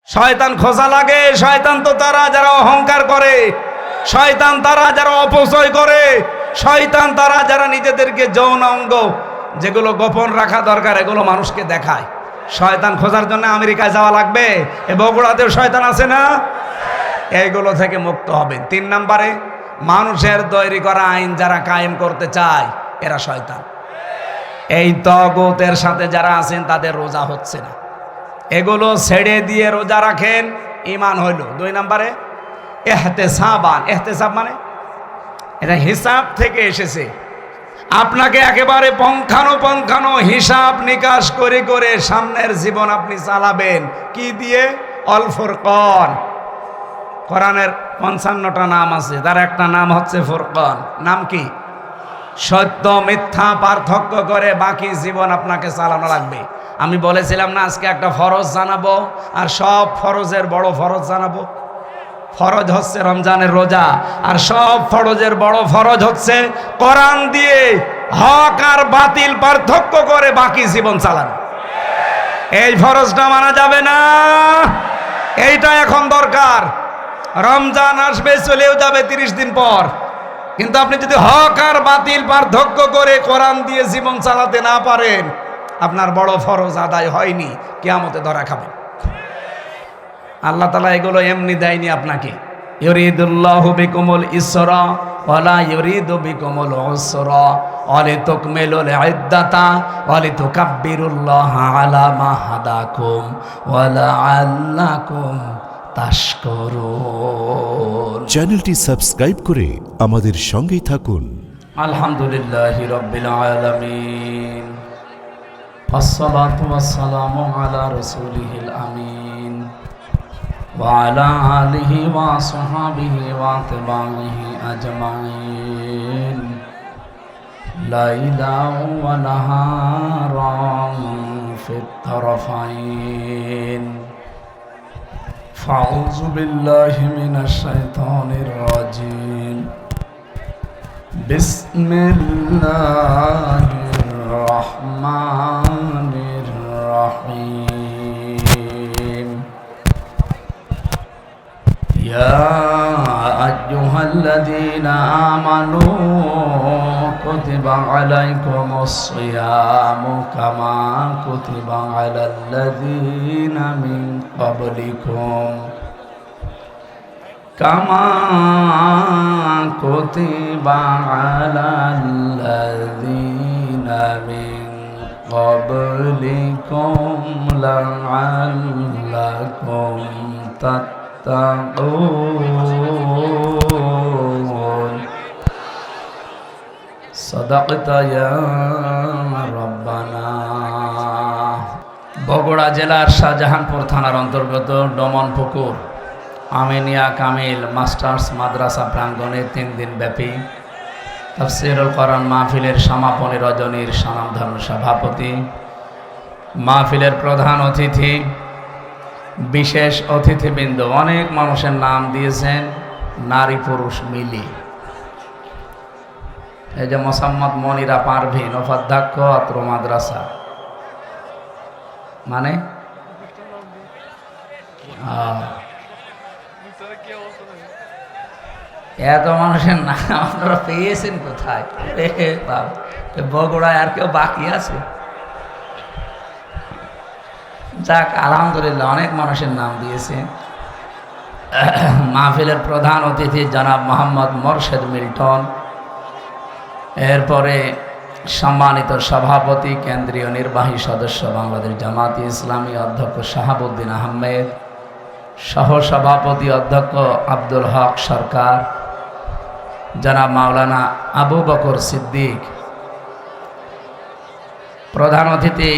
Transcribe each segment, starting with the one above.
শয়তান খোঁজা লাগে। শয়তান তো তারা যারা অহংকার করে, শয়তান তারা যারা অপচয় করে, শয়তান তারা যারা নিজেদেরকে যৌন অঙ্গ যেগুলো গোপন রাখা দরকার এগুলো মানুষকে দেখায়। শয়তান খোঁজার জন্য আমেরিকায় যাওয়া লাগবে? এ বগুড়াতেও শয়তান আছে না? এইগুলো থেকে মুক্ত হবেন। 3 নম্বরে, মানুষের তৈরি করা আইন যারা কায়েম করতে চায় এরা শয়তান। এই তাগুতের সাথে যারা আছেন তাদের রোজা হচ্ছে না, এগুলো ছেড়ে দিয়ে রোজা রাখেন, ঈমান হইল। 2 নম্বরে, ইহতিসাবান। ইহতিসাব মানে এটা হিসাব থেকে এসেছে। আপনাকে একেবারে পঙ্খানো হিসাব নিকাশ করে করে সামনের জীবন আপনি চালাবেন। কি দিয়ে? অল ফুরকান। কোরআনের 55টা নাম আছে, তার একটা নাম হচ্ছে ফুরকান। নাম কি? সত্য মিথ্যা পার্থক্য করে বাকি জীবন আপনাকে চালানো লাগবে। আমি বলেছিলাম না আজকে একটা ফরজ জানাবো, আর সব ফরজের বড় ফরজ জানাবো। ফরজ হচ্ছে রমজানের রোজা, আর সব ফরজের বড় ফরজ হচ্ছে কোরআন দিয়ে হক আর বাতিল পার্থক্য করে বাকি জীবন চালানো। এই ফরজটা মানা যাবে না, এইটা এখন দরকার। রমজান আসবে, চলেও যাবে 30 দিন পর, কিন্তু আপনি যদি হক আর বাতিল পার্থক্য করে কোরআন দিয়ে জীবন চালাতে না পারেন, আপনার বড় ফরজ আদায় হয়নি, কিয়ামতে ধরা খাবেন। আল্লাহ তাআলা এগুলো এমনি দেয়নি আপনাকে। ইউরিদুল্লাহু বিকুমুল ইসরা ওয়ালা ইউরিদু বিকুমুল উসরা ওয়ালিতুকমিলুল ইদ্দাতা ওয়ালিতুকাব্বিরুল্লাহা আলা মা হাদাকুম ওয়া লাআল্লাকুম তাশকুরুন। চ্যানেলটি সাবস্ক্রাইব করে আমাদের সঙ্গেই থাকুন। আলহামদুলিল্লাহি রাব্বিল আলামিন, আসসালাতু ওয়াসসালামু আলা রাসূলিহিল আমিন ওয়া আলা আলিহি ওয়া সাহবিহি ওয়া তাবিহি আজমাইন, লাইলা ওয়া নাহারান ফিত তারফাইন। ফাউযু বিল্লাহি মিনাশ শাইতানির রাজিম। বিসমিল্লাহির রহমানির রহিম। ইয়া আইয়ুহাল্লাযীনা আমানু কুতিবা আলাইকুমুস সিয়ামু কামা কুতিবা আলাল্লাযীনা মিন ক্বাবলিকুম কামা কুতিবা আলাল্লাযীনা মিন ক্বাবলিকুম লাআল্লাকুম তাত্তাকুন। সাদাকতা ইয়া রাব্বানা। বগুড়া জেলার শাহজাহানপুর থানার অন্তর্গত ডমনপুকুর আমিনিয়া কামিল মাস্টার্স মাদ্রাসা প্রাঙ্গণে 3 দিন ব্যাপী তাফসীরুল কোরআন মাহফিলের সমাপনী রজনীর স্বনামধন্য সভাপতি, মাহফিলের প্রধান অতিথি, বিশেষ অতিথিবৃন্দ, অনেক মানুষের নাম দিয়েছেন নারী পুরুষ মিলি। এই যে মোসাম্মদ মনিরা পারভিন, উপাধ্যক্ষ অত্র মাদ্রাসা, মানে এত মানুষের নাম আপনারা পেয়েছেন কোথায়? বগুড়ায় আর কেউ বাকি আছে? যাক, আলহামদুলিল্লাহ, অনেক মানুষের নাম দিয়েছে। মাহফিলের প্রধান অতিথি জনাব মোহাম্মদ মোরশেদ মিল্টন, এরপরে সম্মানিত সভাপতি কেন্দ্রীয় নির্বাহী সদস্য বাংলাদেশ জামায়াতে ইসলামী অধ্যক্ষ শাহাবুদ্দিন আহমেদ, সহসভাপতি অধ্যক্ষ আব্দুল হক সরকার, জনাব মাওলানা আবু বকর সিদ্দিক, প্রধান অতিথি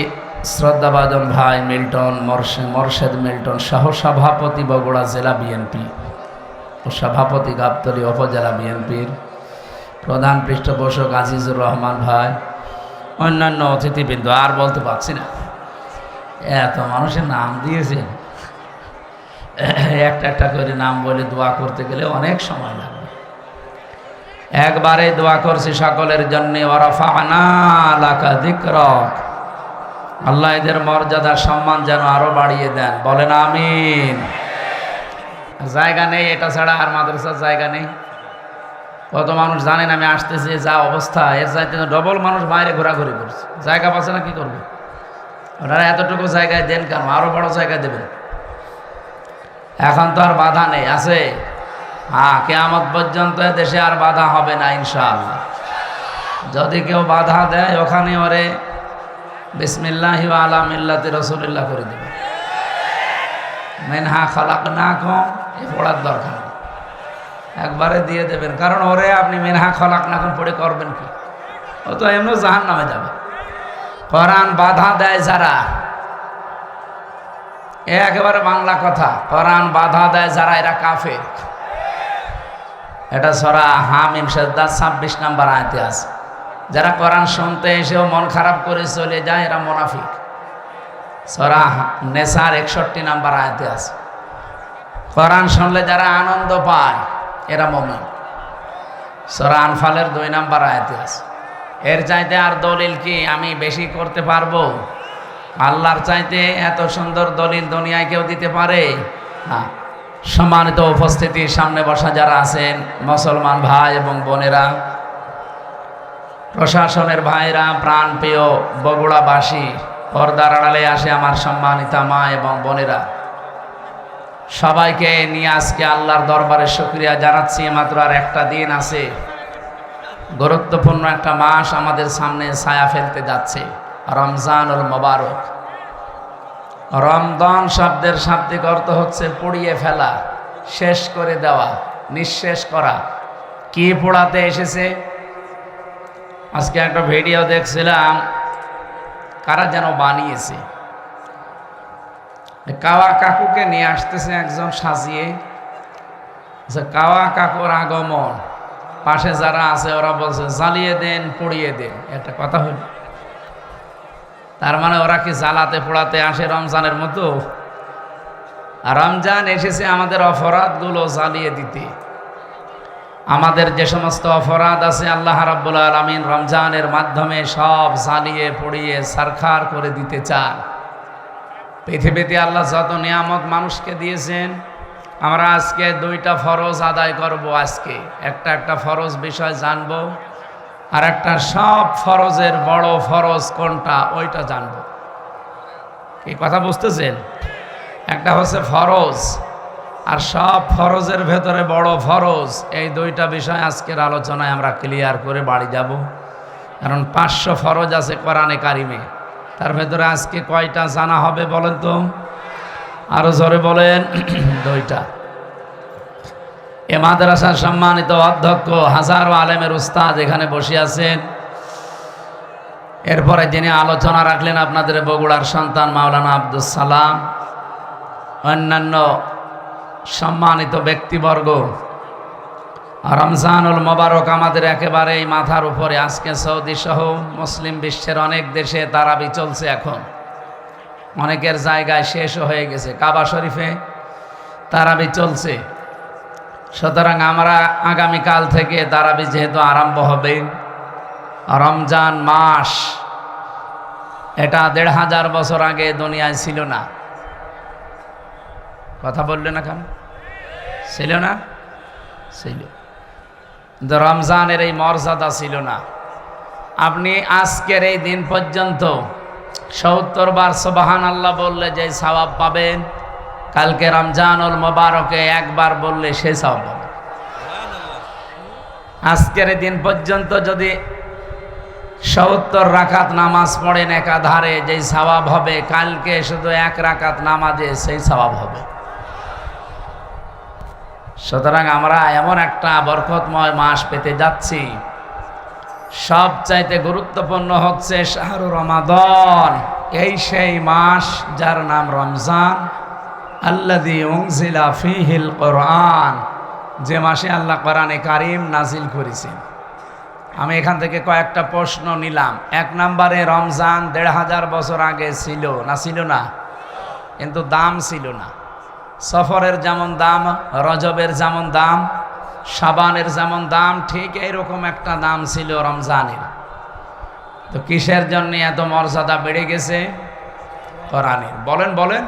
শ্রদ্ধাভাজন ভাই মিল্টন মোরশেদ মিল্টন, সহসভাপতি বগুড়া জেলা বিএনপি ও সভাপতি গাবতলী উপজেলা বিএনপির, প্রধান পৃষ্ঠপোষক আজিজুর রহমান ভাই, অন্যান্য অতিথিবৃন্দ, আর বলতে পারছি না, এত মানুষের নাম দিয়েছে। একটা একটা করে নাম বলে দোয়া করতে গেলে অনেক সময় লাগবে। একবারে দোয়া করছি সকলের জন্য। ওয়ারাফা'না লাকা যিকরাক, আল্লাহ এদের মর্যাদা সম্মান যেন আরো বাড়িয়ে দেন, বলেন আমিন। জায়গা নেই, এটা ছাড়া আর মাদ্রাসার জায়গা নেই। কত মানুষ জানেন আমি আসতেছি, যা অবস্থা, এর চাইতে ডবল মানুষ বাইরে ঘোরাঘুরি করছে, জায়গা পাচ্ছে না, কি করবে? ওনারা এতটুকু জায়গায় দেন কেন? আরো বড় জায়গায় দেবেন। এখন তো আর বাধা নেই, আছে? হ্যাঁ, কিয়ামত পর্যন্ত দেশে আর বাধা হবে না ইনশাআল্লাহ। যদি কেউ বাধা দেয়, ওখানে ওরে বিসমিল্লাহি ওয়া আলা মিল্লাতি রাসূলিল্লাহ করে দেবে। মিনহা খালাকনাকুম, এ পড়ার দরকার নেই, একবারে দিয়ে দেবেন। কারণ ওরে আপনি মিনহা খালাকনাকুম পড়ে করবেন কি? ও তো এমনি জাহান্নামে যাবে। কোরআন বাধা দেয় যারা, এ একেবারে বাংলা কথা, কোরআন বাধা দেয় যারা, এরা কাফের। এটা সূরা হামিম সেজদা 26 নম্বর আয়াতে আছে। যারা কোরআন শুনতে এসেও মন খারাপ করে চলে যায়, এরা মুনাফিক। সূরা নেসার 61 নম্বর আয়াতে আছে। কোরআন শুনলে যারা আনন্দ পায়, এরা মুমিন। সূরা আনফালের 2 নম্বর আয়াতে আছে। এর চাইতে আর দলিল কি আমি বেশি করতে পারবো? আল্লাহর চাইতে এত সুন্দর দলিল দুনিয়ায় কেউ দিতে পারে না। সম্মানিত উপস্থিতি, সামনে বসা যারা আছেন মুসলমান ভাই এবং বোনেরা, প্রশাসনের ভাইরা, প্রাণপ্রিয় বগুড়াবাসী, পর্দার আড়ালে আসে আমার সম্মানিতা মা এবং বোনেরা, সবাইকে নিয়ে আজকে আল্লাহর দরবারে শুকরিয়া জানাচ্ছি। মাত্র আর একটা দিন আছে, গুরুত্বপূর্ণ একটা মাস আমাদের সামনে ছায়া ফেলতে যাচ্ছে, রমজানুল মোবারক। রমজান শব্দের শাব্দিক অর্থ হচ্ছে পুড়িয়ে ফেলা, শেষ করে দেওয়া, নিঃশেষ করা। কি পোড়াতে এসেছে? আজকে একটা ভিডিও দেখছিলাম, কারা যেন বানিয়েছে, কাওয়া কাকুকে নিয়ে আসতেছে একজন সাজিয়ে। কাওয়া কাকুর আগমন, পাশে যারা আছে ওরা বলছে জ্বালিয়ে দেন, পুড়িয়ে দেন। একটা কথা হইল, তার মানে ওরা কি জ্বালাতে পোড়াতে আসে রমজানের মতো? আর রমজান এসেছে আমাদের অপরাধগুলো জ্বালিয়ে দিতে। আমাদের যে সমস্ত অপরাধ আছে আল্লাহ রাব্বুল আলামিন রমজানের মাধ্যমে সব জ্বালিয়ে পুড়িয়ে ছারখার করে দিতে চান। পৃথিবীতে আল্লাহ যত নিয়ামত মানুষকে দিয়েছেন, আমরা আজকে 2টা ফরজ আদায় করব। আজকে একটা ফরজ বিষয় জানবো, আর একটা সব ফরজের বড় ফরজ কোনটা ওইটা জানবো। এই কথা বুঝতেছেন? একটা হচ্ছে ফরজ, আর সব ফরজের ভেতরে বড় ফরজ। এই 2টা বিষয় আজকের আলোচনায় আমরা ক্লিয়ার করে বাড়ি যাব। কারণ 500 ফরজ আছে কোরআনে কারিমে, তার ভেতরে আজকে কয়টা জানা হবে বলেন তো? আরো জোরে বলেন। 2টা। এ মাদ্রাসার সম্মানিত অধ্যক্ষ, হাজারো আলেমের উস্তাদ এখানে বসে আছেন। এরপরে যিনি আলোচনা রাখলেন আপনাদের বগুড়ার সন্তান মাওলানা আব্দুস সালাম, অন্যান্য সম্মানিত ব্যক্তিবর্গ। রমজানুল মোবারক আমাদের একেবারেই মাথার উপরে। আজকে সৌদি সহ মুসলিম বিশ্বের অনেক দেশে তারাবি চলছে। এখন অনেকের জায়গায় শেষও হয়ে গেছে, কাবা শরীফে তারাবি চলছে। সুতরাং আমরা আগামীকাল থেকে তারাবি যেহেতু আরম্ভ হবে, রমজান মাস, এটা 1500 বছর আগে দুনিয়ায় ছিল না। কথা বললে না কেন? ছিল না? ছিল, কিন্তু রমজানের এই মর্যাদা ছিল না। আপনি আজকের এই দিন পর্যন্ত 70 বার সুবহানাল্লাহ বললে যে সওয়াব পাবেন, কালকে রমজানুল মোবারকে একবার বললে সেই সওয়াব পাবেন। আজকের এই দিন পর্যন্ত যদি 70 রাকাত নামাজ পড়েন একাধারে, যেই সওয়াব হবে, কালকে শুধু 1 রাকাত নামাজে সেই সওয়াব হবে। সুতরাং আমরা এমন একটা বরকতময় মাস পেতে যাচ্ছি। সবচাইতে গুরুত্বপূর্ণ হচ্ছে শাহরু রমাদান, এই সেই মাস যার নাম রমজান। আল্লাযী উনজিলা ফীহিল কোরআন, যে মাসে আল্লাহ কোরআনে কারীম নাজিল করেছেন। আমি এখান থেকে কয়েকটা প্রশ্ন নিলাম। 1 নম্বরে, রমজান 1500 বছর আগে ছিল না? ছিল না, কিন্তু দাম ছিল না। সফরের যেমন দাম, রজবের যেমন দাম, শাবানের যেমন দাম, ঠিক এইরকম একটা দাম ছিল রমজানের। তো কিসের জন্য এত মর্যাদা বেড়ে গেছে? কোরআনের। বলেন বলেন।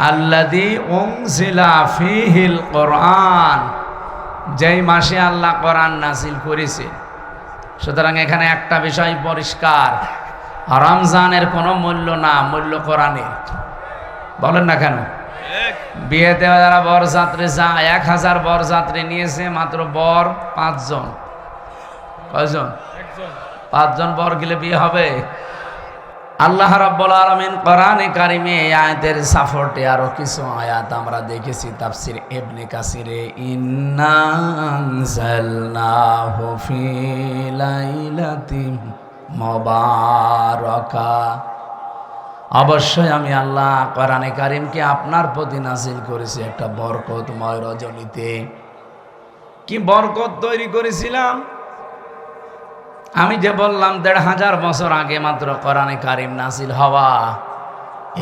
আল্লাযী উনজিলা ফীহিল কোরআন, যেই মাসে আল্লাহ কোরআন নাযিল করেছে। সুতরাং এখানে একটা বিষয় পরিষ্কার, রমজানের কোনো মূল্য না, মূল্য কোরআনের। বলেন না কেন? বিয়েতে যারা বরযাত্রী যায়, 1000 বরযাত্রী নিয়েছে, মাত্র বর 5 জন। কয়জন? 5 জন বর গেলে বিয়ে হবে? আল্লাহ রাব্বুল আলামিন কোরআনে কারিমে এই আয়াতের সাপোর্টে আরো কিছু আয়াত আমরা দেখেছি তাফসীর ইবনে কাসিরে, ইন্না আনজালনাহু ফি লাইলাতিন মুবারাকা। অবশ্যই আমি আল্লাহ কোরআনে কারিমকে আপনার প্রতি নাযিল করেছি একটা বরকতময় রজনীতে। কি বরকত তৈরি করেছিলাম? আমি যে বললাম 1500 বছর আগে মাত্র কোরআনে কারিম নাযিল হওয়া,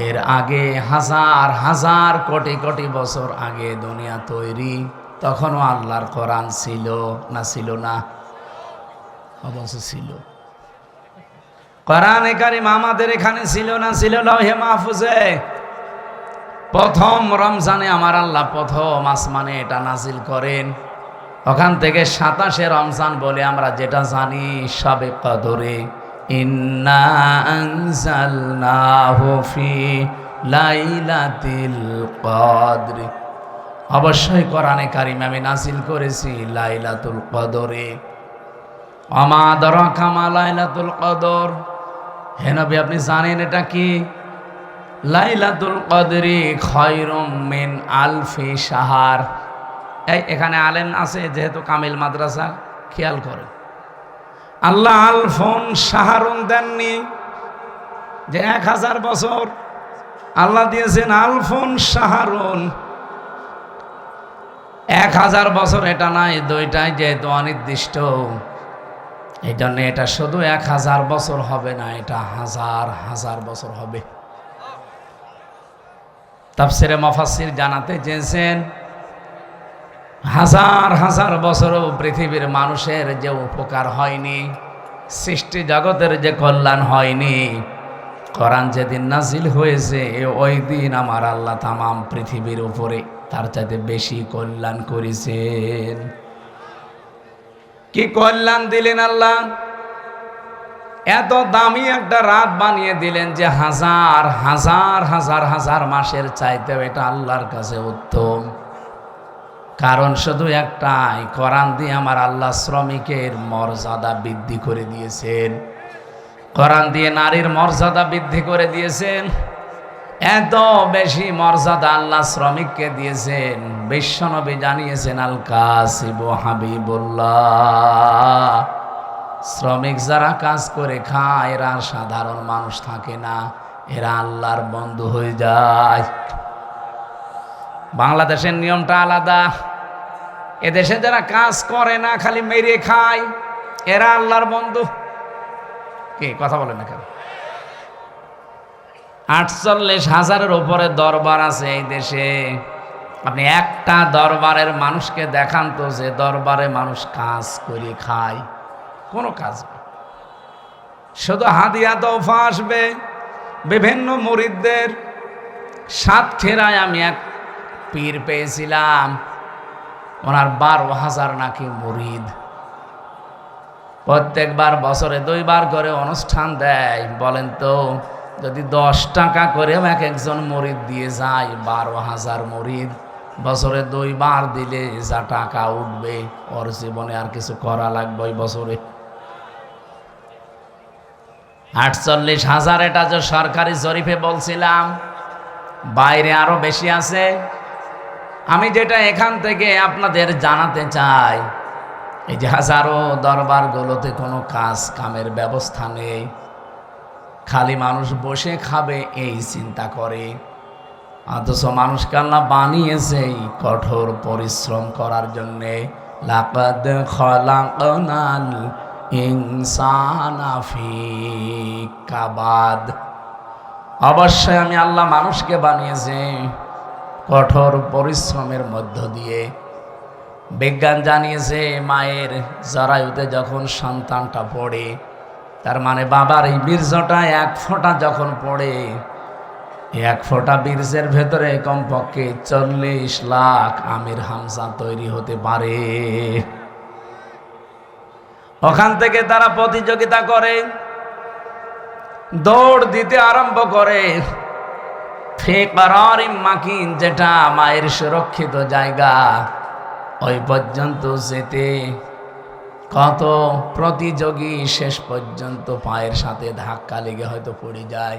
এর আগে হাজার হাজার কোটি কোটি বছর আগে দুনিয়া তৈরি, তখনও আল্লাহর কোরআন ছিল না? ছিল না? অবশ্য ছিল। কোরআনে কারিম আমাদের এখানে ছিল না? ছিল লৌহে মাহফুজে। প্রথম রমজানে আমার আল্লাহ প্রথম আসমানে এটা নাযিল করেন। ওখান থেকে 27শে রমজান বলে আমরা যেটা জানি শবে কদরে, ইন্না আনজালনাহু ফি লাইলাতিল কদর। অবশ্যই কোরআনে কারিম আমি নাযিল করেছি লাইলাতুল কদরে। ওমা আদরাকা মা লাইলাতুল কদর। হে নবী, আপনি জানেন এটা কি? লাইলাতুল কদরি খায়রুম মিন আলফি শাহর। এখানে আলেম আছে যেহেতু কামিল মাদ্রাসা, খেয়াল করেন, আল্লাহ আলফুন শাহরুন দেননি যে 1000 বছর, আল্লাহ দিয়েছেন আলফুন শাহরুন। 1000 বছর এটা নাই, দুইটাই যেহেতু অনির্দিষ্ট, এই জন্য এটা শুধু 1000 বছর হবে না, এটা হাজার হাজার বছর হবে। তাফসীরে মুফাসসির জানাতে চেয়েছেন হাজার হাজার বছরও পৃথিবীর মানুষের যে উপকার হয়নি, সৃষ্টি জগতের যে কল্যাণ হয়নি, কোরআন যেদিন নাযিল হয়েছে ওই দিন আমার আল্লাহ তামাম পৃথিবীর উপরে তার চাইতে বেশি কল্যাণ করেছেন। কি কল্যাণ দিলেন আল্লাহ? এত দামি একটা রাত বানিয়ে দিলেন যে হাজার হাজার হাজার হাজার মাসের চাইতেও এটা আল্লাহর কাছে উত্তম। কারণ শুধু একটাই, কোরআন দিয়ে আমার আল্লাহ শ্রমিকের মর্যাদা বৃদ্ধি করে দিয়েছেন। কোরআন দিয়ে নারীর মর্যাদা বৃদ্ধি করে দিয়েছেন। এত বেশি মর্যাদা আল্লাহ শ্রমিককে দিয়েছেন, বিশ্বনবী জানিয়েছেন আল কাসিবু হাবিবুল্লাহ। শ্রমিক যারা কাজ করে খায় এরা সাধারণ মানুষ থাকে না, এরা আল্লাহর বন্ধু হয়ে যায়। বাংলাদেশের নিয়মটা আলাদা। এদেশে যারা কাজ করে না, খালি মেরে খায়, এরা আল্লাহর বন্ধু। কে কথা বলে না কেন? 48,000-এর উপরে দরবার আছে এই দেশে। আপনি একটা দরবারের মানুষকে দেখান তো যে দরবারে মানুষ কাজ করে খায়? কোনো কাজ নেই, শুধু হাদিয়া তোফা আসবে বিভিন্ন মুরিদদের। সাতক্ষীরায় আমি এক পীর পেয়েছিলাম, ওনার 12,000 নাকি মুরিদ। প্রত্যেকবার বছরে 2 বার করে অনুষ্ঠান দেয়। বলেন তো, যদি 10 টাকা করেও এক একজন মুরিদ দিয়ে যায়, 12,000 মুরিদ বছরে 2 বার দিলে যা টাকা উঠবে, ওর জীবনে আর কিছু করা লাগবে ওই বছরে। 48,000 এটা যে সরকারি জরিপে বলছিলাম, বাইরে আরো বেশি আছে। আমি যেটা এখান থেকে আপনাদের জানাতে চাই, এই যে হাজারো দরবারগুলোতে কোনো কাজ কামের ব্যবস্থা নেই, খালি মানুষ বসে খাবে এই চিন্তা করে। অথচ মানুষকে আল্লাহ বানিয়েছে কঠোর পরিশ্রম করার জন্যে। লাকাদ খলাকনাল ইনসানা ফি কাবাদ। অবশ্যই আমি আল্লাহ মানুষকে বানিয়েছি কঠোর পরিশ্রমের মধ্য দিয়ে। বিজ্ঞান জানিয়েছে মায়ের জরায়ুতে যখন সন্তানটা পড়ে, তার মানে বাবার এই বীর্যটা 1 ফোঁটা যখন পড়ে, এক ফোঁটা বীর্যের ভেতরে কমপক্ষে 40 লাখ আমির হামজা তৈরি হতে পারে। ওখান থেকে তারা প্রতিযোগিতা করে, দৌড় দিতে আরম্ভ করে। ফি করারিম মাকিন, যেটা মায়ের সুরক্ষিত জায়গা, ওই পর্যন্ত যেতে কত প্রতিযোগী শেষ পর্যন্ত পায়ের সাথে ধাক্কা লেগে হয়তো পড়ে যায়,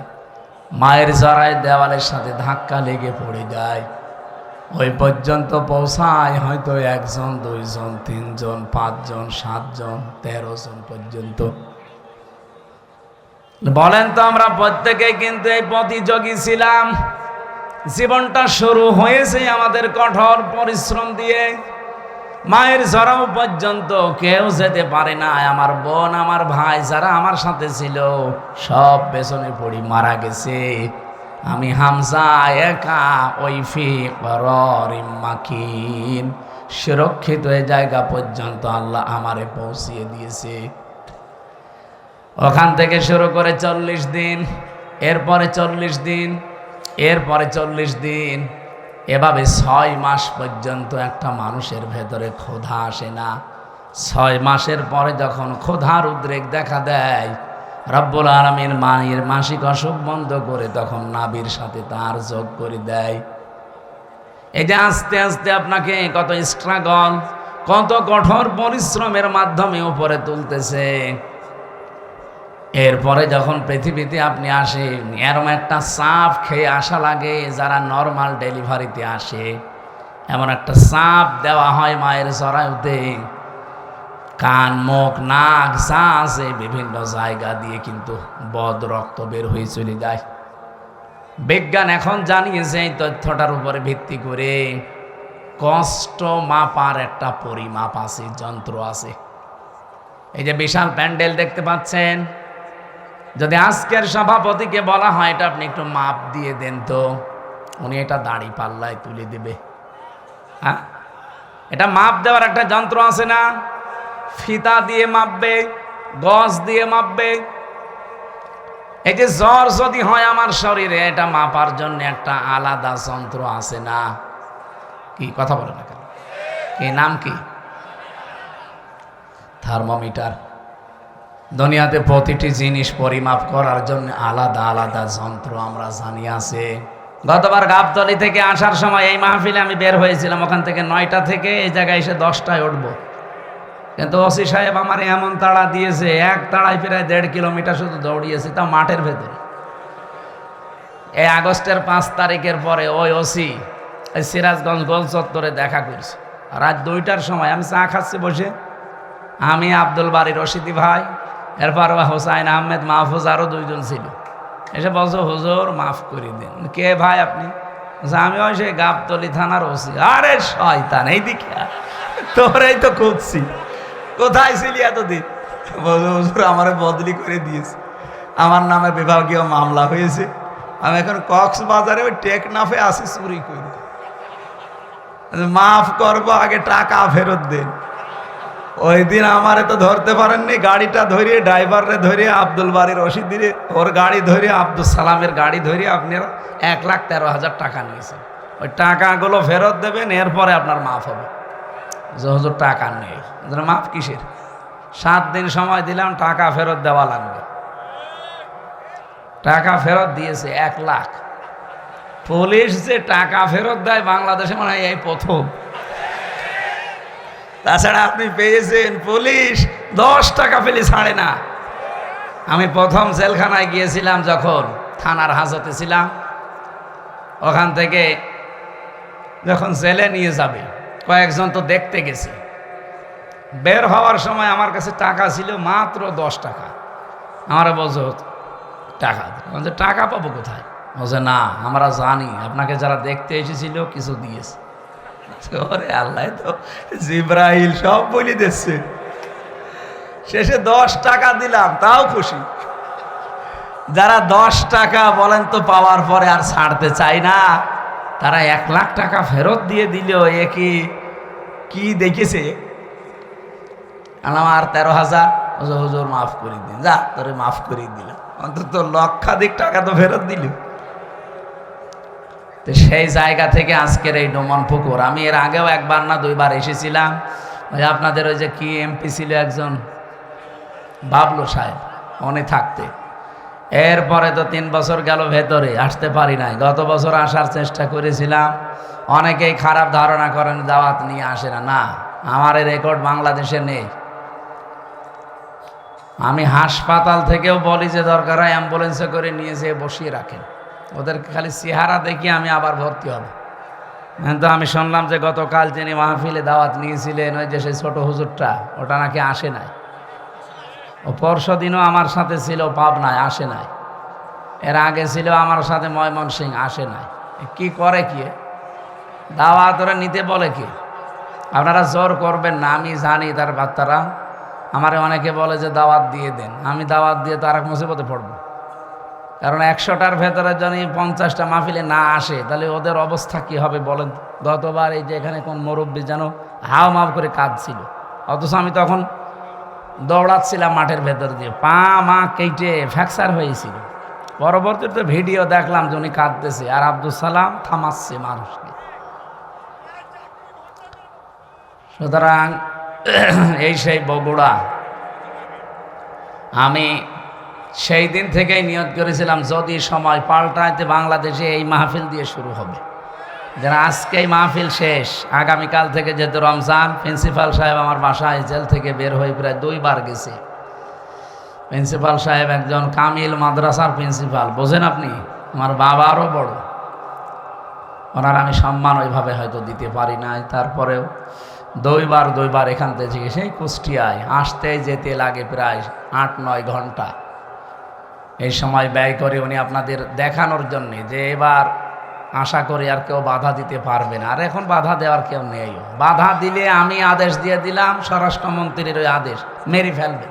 মায়ের জরায় দেওয়ালের সাথে ধাক্কা লেগে পড়ে যায়। ওই পর্যন্ত পৌঁছায় হয়তো 1 জন 2 জন 3 জন 5 জন 7 জন 13 জন পর্যন্ত। বলেন তো, আমরা প্রত্যেকেই কিন্তু এই প্রতিযোগী ছিলাম। জীবনটা শুরু হয়েছে আমাদের কঠোর পরিশ্রম দিয়ে। মায়ের জরাও পর্যন্ত কেউ যেতে পারে না। আমার বোন, আমার ভাই যারা আমার সাথে ছিল সব পেছনে পড়ি মারা গেছে। আমি হামজা একা ওই ফি করারিম মাকিন সুরক্ষিত এই জায়গা পর্যন্ত আল্লাহ আমারে পৌঁছিয়ে দিয়েছে। ওখান থেকে শুরু করে 40 দিন, এরপরে 40 দিন, এরপরে 40 দিন, এভাবে 6 মাস পর্যন্ত একটা মানুষের ভেতরে ক্ষুধা আসে না। 6 মাসের পরে যখন ক্ষুধার উদ্রেক দেখা দেয়, রব্বুল আলামিন মায়ের মাসিক অসুখ বন্ধ করে তখন নাভির সাথে তার যোগ করে দেয়। এই যে আস্তে আস্তে আপনাকে কত স্ট্রাগল, কত কঠোর পরিশ্রমের মাধ্যমে উপরে তুলতেছে। এরপরে যখন পৃথিবীতে আপনি আসেন, এরম একটা চাপ খেয়ে আসা লাগে। যারা নর্মাল ডেলিভারিতে আসে, এমন একটা চাপ দেওয়া হয় মায়ের জরায়ুতে। কান, মুখ, নাক যা আছে বিভিন্ন জায়গা দিয়ে কিন্তু বদ রক্ত বের হয়ে চলে যায়। বিজ্ঞান এখন জানিয়েছে এই তথ্যটার উপরে ভিত্তি করে কষ্ট মাপার একটা পরিমাপ আছে, যন্ত্র আছে। এই যে বিশাল প্যান্ডেল দেখতে পাচ্ছেন, যদি আজকের সভাপতিকে বলা হয় এটা আপনি একটু মাপ দিয়ে দেন তো, উনি এটা দাড়ি পাল্লায় তুলে দেবে। হ্যাঁ, এটা মাপ দেওয়ার একটা যন্ত্র আছে না? ফিতা দিয়ে মাপবে, গজ দিয়ে মাপবে। এই যে জ্বর যদি হয় আমার শরীরে, এটা মাপার জন্য একটা আলাদা যন্ত্র আছে না? কি কথা বলে না কেন? এই নাম কি? থার্মোমিটার। দুনিয়াতে প্রতিটি জিনিস পরিমাপ করার জন্য আলাদা আলাদা যন্ত্র আমরা জানি আছে। গতবার গাবতলী থেকে আসার সময় এই মাহফিলে আমি বের হয়েছিলাম, ওখান থেকে 9টা থেকে এই জায়গায় এসে 10টায় উঠবো। কিন্তু ওসি সাহেব আমার এমন তাড়া দিয়েছে, এক তাড়ায় প্রায় 1.5 কিলোমিটার শুধু দৌড়িয়েছি, তা মাঠের ভেতরে। এই আগস্টের 5 তারিখের পরে ওই ওসি সিরাজগঞ্জ গোল চত্বরে দেখা করছে রাত 2টার সময়। আমি চা খাচ্ছি বসে, আমি, আব্দুল বারী রশিদি ভাই, এরপর হোসাইন আহমেদ, মাহফুজ, আরও 2 জন ছিল। এসে বলছো, হুজুর মাফ করে দিন। কে ভাই আপনি? আমি ওই সেই গাবতলী থানার ওসি। আরে শয়তান, এইদিকে তোরাই তো খুঁজছি, কোথায় ছিলি এতদিন? বলছো, হুজুর আমারে বদলি করে দিয়েছে, আমার নামে বিভাগীয় মামলা হয়েছে, আমি এখন কক্সবাজারে ওই টেকনাফে আসি চুরি করি। মাফ করবো, আগে টাকা ফেরত দেন। ওই দিন আমারে তো ধরতে পারেননি, গাড়িটা ধরিয়ে, ড্রাইভারে ধরিয়ে, আব্দুল বারী রশিদিরে ওর গাড়ি ধরিয়ে, আব্দুল সালামের গাড়ি ধরিয়ে আপনারা 1,13,000 টাকা নিয়েছেন। ওই টাকাগুলো ফেরত দেবেন, এরপরে আপনার মাফ হবে। হুজুর টাকা নেই, মাফ কিসের? 7 দিন সময় দিলাম, টাকা ফেরত দেওয়া লাগবে। টাকা ফেরত দিয়েছে 1 লাখ। পুলিশ যে টাকা ফেরত দেয় বাংলাদেশে মনে হয় এই প্রথম। তাছাড়া আপনি পেয়েছেন, পুলিশ 10 টাকা পেলে ছাড়ে না। আমি প্রথম জেলখানায় গিয়েছিলাম যখন থানার হাজতে ছিলাম, ওখান থেকে যখন জেলে নিয়ে যাবে কয়েকজন তো দেখতে গেছে, বের হওয়ার সময় আমার কাছে টাকা ছিল মাত্র 10 টাকা। আমার বলছো টাকা, বলছে টাকা পাবো কোথায়? বলছে না, আমরা জানি আপনাকে যারা দেখতে এসেছিল কিছু দিয়েছে। ওরে আল্লাহ, তো জিব্রাইল সব বলে দিচ্ছে। শেষে 10 টাকা দিলাম, তাও খুশি। যারা 10 টাকা বলেন তো পাওয়ার পরে আর ছাড়তে চায় না, তারা 1 লাখ টাকা ফেরত দিয়ে দিল। এ কি দেখেছে? আমার 13,000। হুজুর মাফ করে দিন। যা, তোরে মাফ করে দিলাম, অন্তত লক্ষাধিক টাকা তো ফেরত দিল। তো সেই জায়গা থেকে আজকের এই ডোমন পুকুর। আমি এর আগেও একবার না দুইবার এসেছিলাম। ওই আপনাদের ওই যে কি এমপি ছিল একজন বাবলু সাহেব, উনি থাকতে। এরপরে তো 3 বছর গেল ভেতরে, আসতে পারি নাই। গত বছর আসার চেষ্টা করেছিলাম। অনেকেই খারাপ ধারণা করেন দাওয়াত নিয়ে আসে না। না, আমার এই রেকর্ড বাংলাদেশে নেই। আমি হাসপাতাল থেকেও বলি যে দরকার হয় অ্যাম্বুলেন্সে করে নিয়ে যেয়ে বসিয়ে রাখেন, ওদেরকে খালি চেহারা দেখি আমি আবার ভর্তি হব। কিন্তু আমি শুনলাম যে গতকাল যিনি মাহফিলে দাওয়াত নিয়েছিলেন, ওই যে সেই ছোট হুজুরটা, ওটা নাকি আসে নাই। ও পরশু দিনও আমার সাথে ছিল পাবনায়, আসে নাই। এর আগে ছিল আমার সাথে ময়মনসিংহ, আসে নাই। কি করে কি দাওয়াত ওরা নিতে বলে কি? আপনারা জোর করবেন না, আমি জানি তার বাচ্চারা। আমারে অনেকে বলে যে দাওয়াত দিয়ে দেন। আমি দাওয়াত দিয়ে তো আর এক মুসিবতে পড়বো। কারণ 100টার ভেতরে যদি 50টা মাহফিলে না আসে, তাহলে ওদের অবস্থা কি হবে বলেন। গতবার এই যে এখানে কোন মুরব্বী যেন হাও মাও করে কাঁদছিল, অথচ আমি তখন দৌড়াচ্ছিলাম মাঠের ভেতর দিয়ে, পা মা কেটে ফ্র্যাকচার হয়েছিল। পরবর্তীতে ভিডিও দেখলাম যে উনি কাঁদতেছে আর আব্দুল সালাম থামাচ্ছে মানুষকে। সুতরাং এই সেই বগুড়া। আমি সেই দিন থেকেই নিয়ত করেছিলাম যদি সময় পাল্টাইতে বাংলাদেশে এই মাহফিল দিয়ে শুরু হবে। যেন আজকে এই মাহফিল শেষ, আগামীকাল থেকে যেহেতু রমজান। প্রিন্সিপাল সাহেব আমার বাসায় জেল থেকে বের হয়ে প্রায় 2 বার গেছে। প্রিন্সিপাল সাহেব একজন কামিল মাদ্রাসার প্রিন্সিপাল, বোঝেন আপনি, আমার বাবারও বড়। ওনার আমি সম্মান ওইভাবে হয়তো দিতে পারি নাই, তারপরেও 2 বার এখান থেকে সেই কুষ্টিয়ায় আসতে যেতে লাগে প্রায় 8-9 ঘন্টা। এই সময় ব্যয় করে উনি আপনাদের দেখানোর জন্যে যে এবার আশা করি আর কেউ বাধা দিতে পারবে না। আর এখন বাধা দেওয়ার কেউ নেই। বাধা দিলে আমি আদেশ দিয়ে দিলাম, স্বরাষ্ট্রমন্ত্রীর ওই আদেশ, মেরে ফেলবে।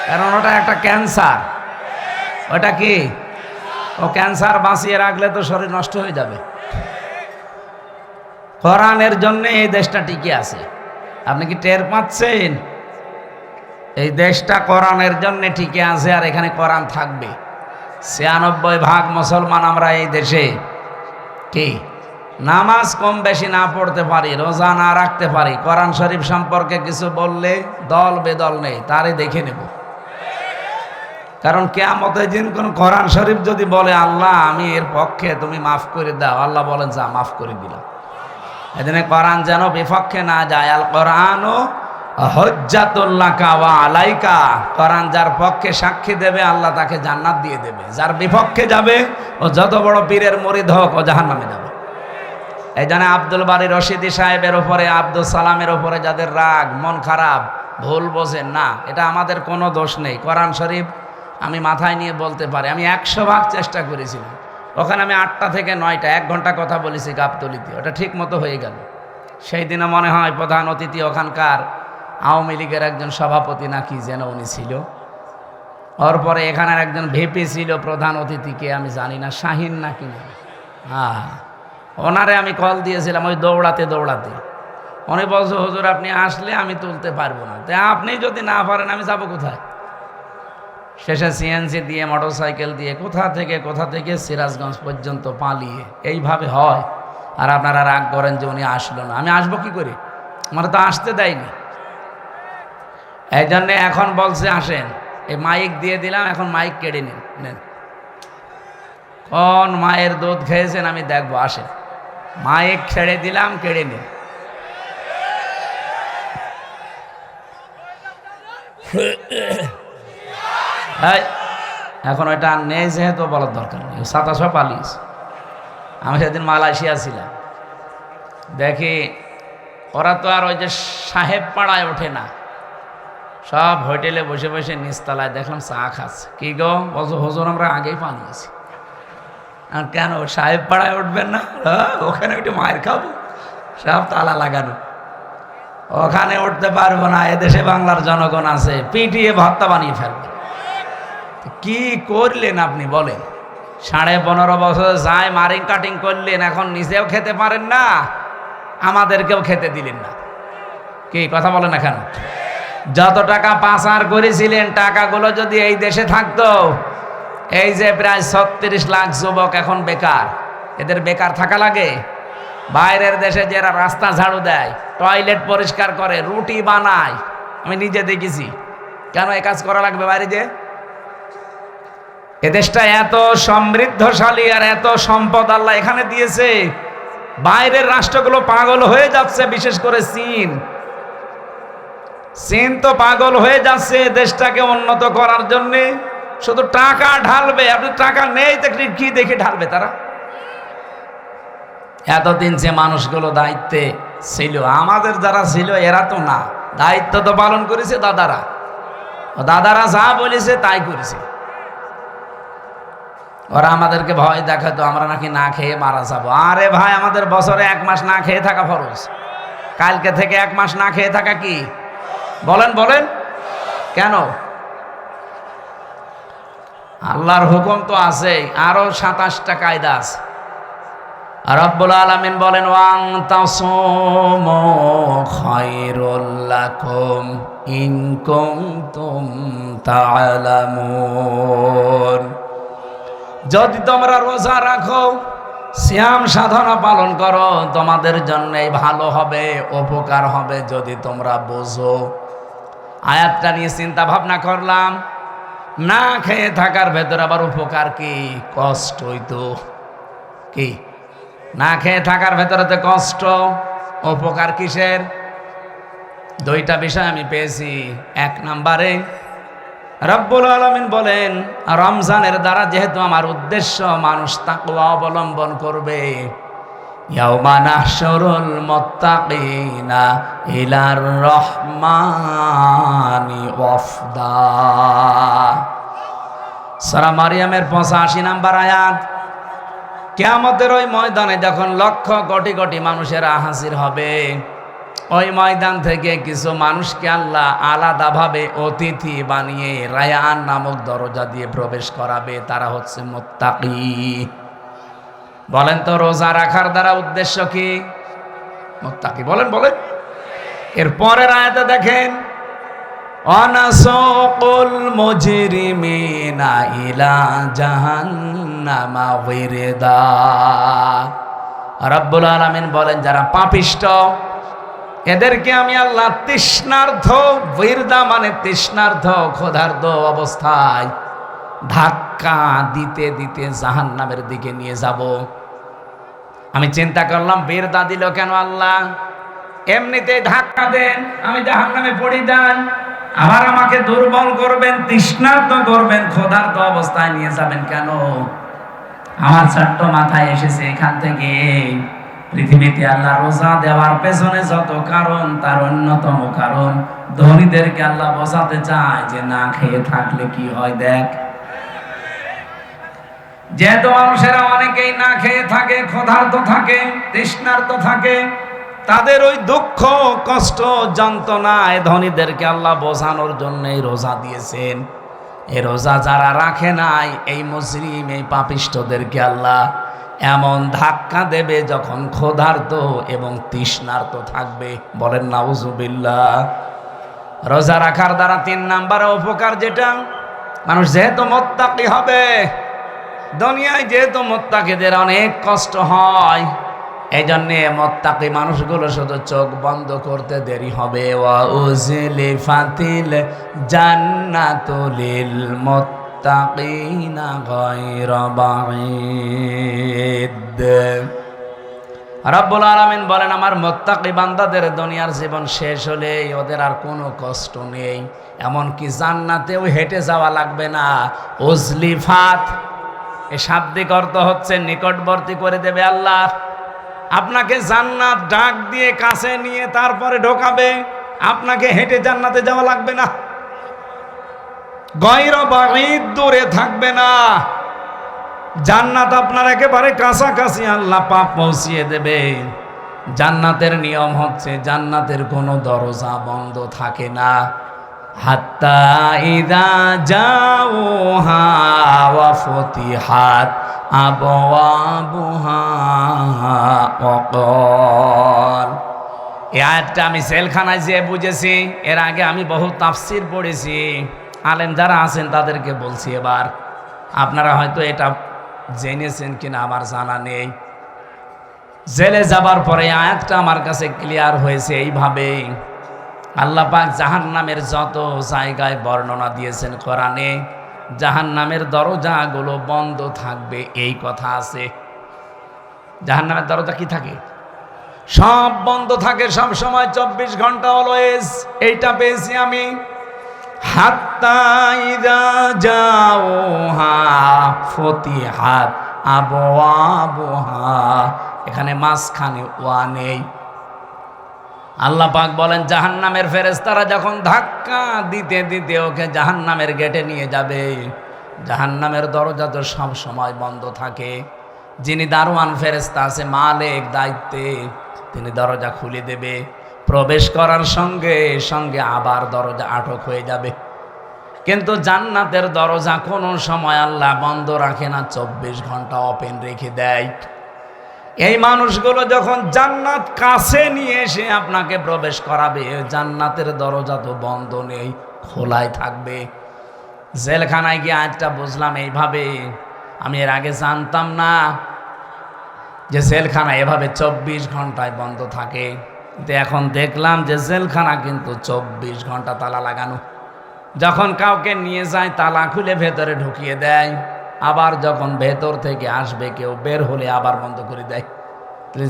কারণ ওটা একটা ক্যান্সার। ওটা কি? ও ক্যান্সার বাঁচিয়ে রাখলে তো শরীর নষ্ট হয়ে যাবে। কোরআনের জন্য এই দেশটা টিকে আছে। আপনি কি টের পাচ্ছেন? এই দেশটা কোরআনের জন্য টিকে আছে, আর এখানে কোরআন থাকবে। 96% মুসলমান আমরা এই দেশে। কি নামাজ কম বেশি না পড়তে পারি, রোজা না রাখতে পারি, কোরআন শরীফ সম্পর্কে কিছু বললে দল বেদল নেই, তারই দেখে নেব। কারণ কিয়ামতের দিন কোন কোরআন শরীফ যদি বলে আল্লাহ আমি এর পক্ষে, তুমি মাফ করে দাও, আল্লাহ বলেন যা মাফ করে দিলাম। এদিনে কোরআন যেন বিপক্ষে না যায়। আল কোরআনও হজ্জাতুল্লাকা ওয়া আলাইকা। কোরআন যার পক্ষে সাক্ষী দেবে আল্লাহ তাকে জান্নাত দিয়ে দেবে, যার বিপক্ষে যাবে ও যত বড় পীরের মুরিদ হোক ও জাহান্নামে যাবে। এই জন্য আব্দুল বারী রশিদি সাহেবের ওপরে, আব্দুল সালামের ওপরে যাদের রাগ, মন খারাপ, ভুল বোঝেন না, এটা আমাদের কোনো দোষ নেই। কোরআন শরীফ আমি মাথায় নিয়ে বলতে পারি। আমি 100 চেষ্টা করেছিলাম। ওখানে আমি 8টা থেকে 9টা 1 ঘন্টা কথা বলেছি গাবতলীতে, ওটা ঠিক মতো হয়ে গেল। সেই দিনে মনে হয় প্রধান অতিথি ওখানকার আওয়ামী লীগের একজন সভাপতি নাকি যেন উনি ছিল। ওর পরে এখানের একজন ভিপি ছিল প্রধান অতিথিকে আমি জানি না, শাহিন নাকি না। হ্যাঁ, ওনারে আমি কল দিয়েছিলাম ওই দৌড়াতে। উনি বলছে হুজুর আপনি আসলে আমি তুলতে পারবো না। তা আপনি যদি না পারেন আমি যাবো কোথায়? শেষে সিএনজি দিয়ে, মোটরসাইকেল দিয়ে কোথা থেকে সিরাজগঞ্জ পর্যন্ত পালিয়ে। এইভাবে হয়। আর আপনারা রাগ করেন যে উনি আসলো না। আমি আসবো কি করে? আমার তো আসতে দেয়নি। এই জন্যে এখন বলছে আসেন, এই মাইক দিয়ে দিলাম, এখন মাইক কেড়ে নেন। কোন মায়ের দুধ খেয়েছেন আমি দেখবো, আসেন। মাইক ছেড়ে দিলাম, কেড়ে নিন। এখন ওইটা নেই যেহেতু বলার দরকার নেই, 27 পালিশ। আমি সেদিন মালয়েশিয়া ছিলাম, দেখি ওরা তো আর ওই যে সাহেব পাড়ায় ওঠে না, সব হোটেলে বসে বসে নিচতলায় দেখলাম চা খাচ্ছে। কি গো? বলছো হুজুর আমরা আগেই পালিয়েছি। আর কেন সাহেব পাড়ায় উঠবেন না? ওখানে একটু মায়ের খাবো, সব তালা লাগানো, ওখানে উঠতে পারবো না। এদেশে বাংলার জনগণ আছে, পিটিয়ে ভর্তা বানিয়ে ফেলবে। কি করলেন আপনি বলেন? 15.5 বছর যায় মারিং কাটিং করলেন, এখন নিজেও খেতে পারেন না, আমাদেরকেও খেতে দিলেন না। কি কথা বলেন? এখন যত টাকা পাচার করেছিলেন, টাকাগুলো যদি এই দেশে থাকতো, এই যে প্রায় 36 লাখ যুবক এখন বেকার, এদের বেকার থাকা লাগে? বাইরের দেশে যারা রাস্তা ঝাড়ু দেয়, টয়লেট পরিষ্কার করে, রুটি বানায়, আমি নিজে দেখেছি। কেন এই কাজ করা লাগবে বাইরে যে? এ দেশটা এত সমৃদ্ধশালী আর এত সম্পদ আল্লাহ এখানে দিয়েছে, বাইরের রাষ্ট্রগুলো পাগল হয়ে যাচ্ছে। বিশেষ করে চীন তো পাগল হয়ে যাচ্ছে দেশটাকে উন্নত করার জন্য। শুধু টাকা ঢালবে, আপনি টাকা নেই তো কি দেখে ঢালবে তারা? এতদিন যে মানুষগুলো দায়িত্বে ছিল, আমাদের যারা ছিল এরা তো না, দায়িত্ব তো পালন করেছে দাদারা যা বলেছে তাই করেছে। ওরা আমাদেরকে ভয় দেখাতো আমরা নাকি না খেয়ে মারা যাবো। আরে ভাই, আমাদের বছরে 1 মাস না খেয়ে থাকা ফরজ। কালকে থেকে 1 মাস না খেয়ে থাকা কি? বলেন কেন? আল্লাহর হুকুম তো আছে, আরো 27টা কায়দা আছে। রব্বুল আলামিন বলেন, ওয়াং তাসুমু খায়রুল লাকুম ইন কুনতুম তা'লামুন। যদি তোমরা রোজা রাখো, সিয়াম সাধনা পালন করো, তোমাদের জন্যই ভালো হবে, উপকার হবে যদি তোমরা বোঝো। আয়াতটা নিয়ে চিন্তা ভাবনা করলাম, না খেয়ে থাকার ভেতর আবার উপকার কি? কষ্টই তো। কি না খেয়ে থাকার ভেতরে তো কষ্ট, উপকার কিসের? 2টা বিষয় আমি পেয়েছি। 1 নম্বরে রব্বুল আলামিন বলেন, রমজানের দ্বারা যেহেতু আমার উদ্দেশ্য মানুষ তাকওয়া অবলম্বন করবে, ইয়াউমা নাহশুরুল মুত্তাকিনা ইলার রহমানি ওয়াফদা। সূরা মারিয়ামের 85 নম্বর আয়াত। কিয়ামতের ওই ময়দানে যখন লক্ষ কোটি কোটি মানুষেরা হাজির হবে, ওই ময়দান থেকে কিছু মানুষকে আল্লাহ আলাদাভাবে অতিথি বানিয়ে রায়ান নামক দরজা দিয়ে প্রবেশ করাবে। তারা হচ্ছে মুত্তাকি। বলেন তো, রোজা রাখার দ্বারা উদ্দেশ্য কি? মুত্তাকি। বলেন। এর পরের আয়াতে দেখেন, অনাসুকুল মুজরিমিনা ইলা জাহান্নামা ওয়িরদা। রব্বুল আলামিন বলেন, যারা পাপিষ্ঠ এদেরকে আমি আল্লাহ তৃষ্ণার্থ, ওয়িরদা মানে তৃষ্ণার্থ, ক্ষুধার্ত অবস্থায় ধাক্কা দিতে দিতে জাহান্নামের দিকে নিয়ে যাব। আমি চিন্তা করলাম, ওয়িরদা দিল কেন আল্লাহ? এমনিতে ধাক্কা দেন, আমি জাহান্নামে পড়ে যান, আবার আমাকে দুর্বল করবেন, তৃষ্ণার্ত করবেন, ক্ষুধার্ত অবস্থায় নিয়ে যাবেন কেন? আমার ছোট্ট মাথায় এসেছে এখান থেকে, পৃথিবীতে আল্লাহ রোজা দেওয়ার পেছনে যত কারণ, তার অন্যতম কারণ ধনীদেরকে আল্লাহ বোঝাতে চায় যে না খেয়ে থাকলে কি হয়। দেখ, যেহেতু মানুষেরা অনেকেই না খেয়ে থাকে, ক্ষুধার্ত থাকে, তৃষ্ণার্ত থাকে, তাদের ওই দুঃখ, কষ্ট, যন্ত্রণায় ধনীদেরকে আল্লাহ বোঝানোর জন্যই রোজা দিয়েছেন। এই রোজা যারা রাখে নাই, এই মুজরিম, এই পাপিষ্ঠদেরকে আল্লাহ এমন ধাক্কা দেবে যখন ক্ষুধার্ত এবং তৃষ্ণার্ত থাকবে। বলেন নাউজুবিল্লাহ। রোজা রাখার দ্বারা 3 নম্বরে উপকার যেটা, মানুষ যেহেতু মুত্তাকি হবে, দুনিয়ায় যেহেতু মুত্তাকিদের অনেক কষ্ট হয়, এই জন্যে মুত্তাকি মানুষগুলো শুধু চোখ বন্ধ করতে দেরি হবে। ওয়া উজলিফাতিল জান্নাতু লিল মুত্তাকিনা গায়রা বাঈদ। রব্বুল আলামিন বলেন, আমার মুত্তাকি বান্দাদের দুনিয়ার জীবন শেষ হলে ওদের আর কোনো কষ্ট নেই, এমনকি জান্নাতেও হেঁটে যাওয়া লাগবে না। উজলিফাত এ শাব্দিক অর্থ হচ্ছে নিকটবর্তী করে দেবে আল্লাহ। আপনাকে জান্নাত ডাক দিয়ে কাছে নিয়ে তারপরে ঢোকাবে, আপনাকে হেঁটে জান্নাতে যাওয়া লাগবে না। গায়রা বাঈদ, দূরে থাকবে না। জান্নাত আপনার একেবারে কাছাকাছি আল্লাহ পাক পৌঁছিয়ে দেবে। জান্নাতের নিয়ম হচ্ছে, জান্নাতের কোনো দরজা বন্ধ থাকে না। হাত্তা ইযা জাউহা ওয়া ফুতিহাত আবওয়াবুহা ওয়া ক্বাল। এই আয়াতটা আমি জেলখানায় যেয়ে বুঝেছি। এর আগে আমি বহু তাফসির পড়েছি, আলেম যারা আছেন তাদেরকে বলছি। এবার আপনারা হয়তো এটা জেনেছেন কিনা আমার জানা নেই। জেলে যাবার পরে আয়াতটা আমার কাছে ক্লিয়ার হয়েছে এইভাবে, আল্লাহ পাক জাহান্নামের যত জায়গায় বর্ণনা দিয়েছেন কোরআনে, জাহান্নামের দরজাগুলো বন্ধ থাকবে এই কথা আছে। জাহান্নামের দরজা কি থাকে? সব বন্ধ থাকে সব সময়, 24 ঘন্টা অলওয়েজ। এইটা পেয়েছি আমি। হাত্তা ইযা জাওহা ফতিহাত আবওয়াবুহা, এখানে মাঝখানে ওয়া নেই। আল্লাহ পাক বলেন জাহান্নামের ফেরেশতারা যখন ধাক্কা দিতে দিতে ওকে জাহান্নামের গেটে নিয়ে যাবে, জাহান্নামের দরজা তো সব সময় বন্ধ থাকে। যিনি দারোয়ান ফেরেশতা আছে, মালিক দায়িত্বে, তিনি দরজা খুলে দেবে। প্রবেশ করার সঙ্গে সঙ্গে আবার দরজা আটক হয়ে যাবে। কিন্তু জান্নাতের দরজা কোনো সময় আল্লাহ বন্ধ রাখে না, 24 ঘন্টা ওপেন রেখে দেয়। এই মানুষগুলো যখন জান্নাত কাছে নিয়ে এসে আপনাকে প্রবেশ করাবে, জান্নাতের দরজা তো বন্ধ নেই, খোলাই থাকবে। জেলখানায় গিয়ে আজটা বুঝলাম এইভাবে। আমি এর আগে জানতাম না যে জেলখানা এভাবে 24 ঘন্টায় বন্ধ থাকে। কিন্তু এখন দেখলাম যে জেলখানা কিন্তু 24 ঘন্টা তালা লাগানো। যখন কাউকে নিয়ে যায় তালা খুলে ভেতরে ঢুকিয়ে দেয়, আবার যখন ভেতর থেকে আসবে কেউ, বের হলে আবার বন্ধ করে দেয়।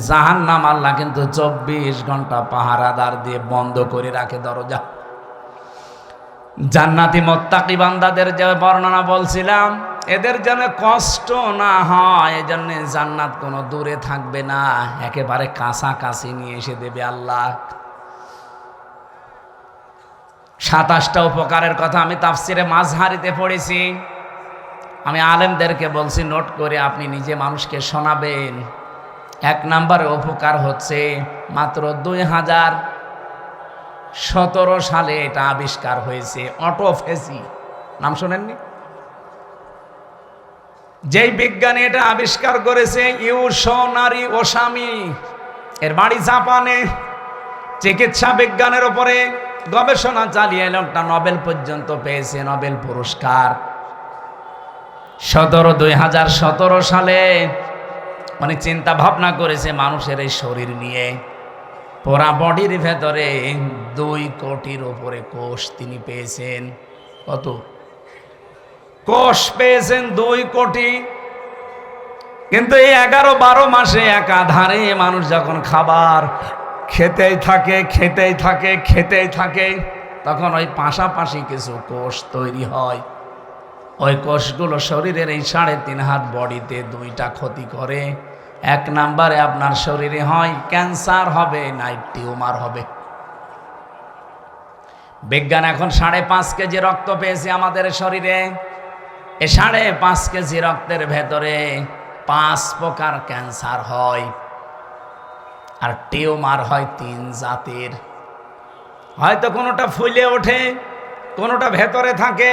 জাহান্নাম আল্লাহ কিন্তু 24 ঘন্টা পাহারাদার দিয়ে বন্ধ করে রাখে দরজা। জান্নাতি মুত্তাকি বান্দাদের যে বর্ণনা বলছিলাম, এদের যেন কষ্ট না হয়, এজন্য জান্নাত কোনো দূরে থাকবে না, একেবারে কাছাকাছি নিয়ে এসে দেবে আল্লাহ। 27টা উপকারের কথা আমি তাফসিরে মাযহারিতে পড়েছি। আমি আলেমদেরকে বলছি নোট করে আপনি নিজে মানুষকে শোনাবেন। 1 নম্বরে উপকার হচ্ছে, মাত্র 2017 সালে এটা আবিষ্কার হয়েছে, অটোফেসি। নাম শোনেননি? যেই বিজ্ঞানী এটা আবিষ্কার করেছে ইউশোনারি ওসামি, এর বাড়ি জাপানে। চিকিৎসা বিজ্ঞানের উপরে গবেষণা চালিয়ে লোকটা নোবেল পর্যন্ত পেয়েছে, নোবেল পুরস্কার। 2017 সালে মানে চিন্তা ভাবনা করেছে মানুষের এই শরীর নিয়ে। পুরা বডির ভেতরে 2 কোটির উপরে কোষ তিনি পেয়েছেন। কত কোষ পেয়েছেন? 2 কোটি। কিন্তু এই 11-12 মাসে একাধারে মানুষ যখন খাবার খেতেই থাকে, তখন ওই পাশাপাশি কিছু কোষ তৈরি হয়। ওই কোষগুলো শরীরের এই 3.5 হাত বডিতে 2টা ক্ষতি করে। 1 নম্বরে আপনার শরীরে হয় ক্যান্সার হবে, নাই টিউমার হবে। বিজ্ঞান এখন 5.5 কেজি রক্ত পেয়েছে আমাদের শরীরে। এই 5.5 কেজি রক্তের ভেতরে 5 প্রকার ক্যান্সার হয়, আর টিউমার হয় 3 জাতের। হয়তো কোনোটা ফুলে ওঠে, কোনোটা ভেতরে থাকে,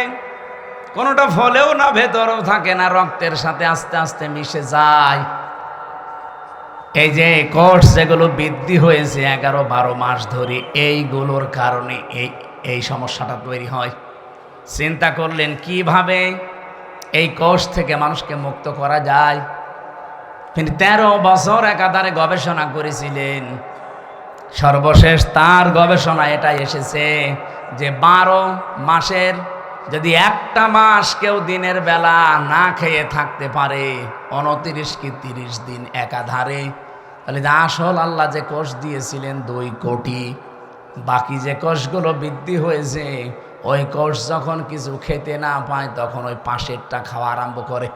কোনোটা ফলেও না, ভেতরেও থাকে না, রক্তের সাথে আস্তে আস্তে মিশে যায়। এই যে কোষ যেগুলো বৃদ্ধি হয়েছে 11-12 মাস ধরে, এইগুলোর কারণে এই সমস্যাটা তৈরি হয়। চিন্তা করলেন কিভাবে এই কোষ থেকে মানুষকে মুক্ত করা যায়। তিনি 13 বছর একাধারে গবেষণা করেছিলেন। সর্বশেষ তার গবেষণা এটা এসেছে যে 12 মাসের যদি একটা মাস কেউ দিনের বেলা না খেয়ে থাকতে পারে, 29 কি 30 দিন একাধারে, তাহলে আসল আল্লাহ যে কোষ দিয়েছিলেন 2 কোটি, বাকি যে কোষগুলো বৃদ্ধি হয়েছে, ওই কোষ যখন কিছু খেতে না পায় তখন ওই পাশেরটা খাওয়া আরম্ভ করে।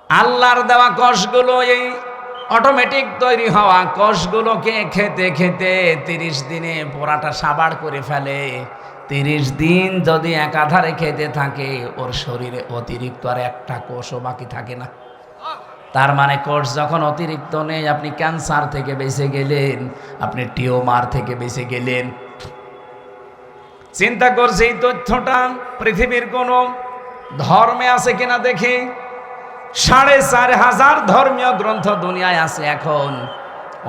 আল্লাহর দেওয়া কোষগুলো, এই অটোমেটিক তৈরি হওয়া কোষগুলোকে খেতে খেতে 30 দিনে পোড়াটা সাবাড় করে ফেলে। 30 দিন যদি একাধারে খেতে থাকে, ওর শরীরে অতিরিক্ত আর একটা কোষও বাকি থাকে না। তার মানে কোষ যখন অতিরিক্ত নেই, আপনি ক্যান্সার থেকে বেঁচে গেলেন, আপনি টিউমার থেকে বেঁচে গেলেন। চিন্তা করছে এই তথ্যটা পৃথিবীর কোন ধর্মে আছে কিনা দেখি। 4,500 ধর্মীয় গ্রন্থ দুনিয়ায় আছে এখন।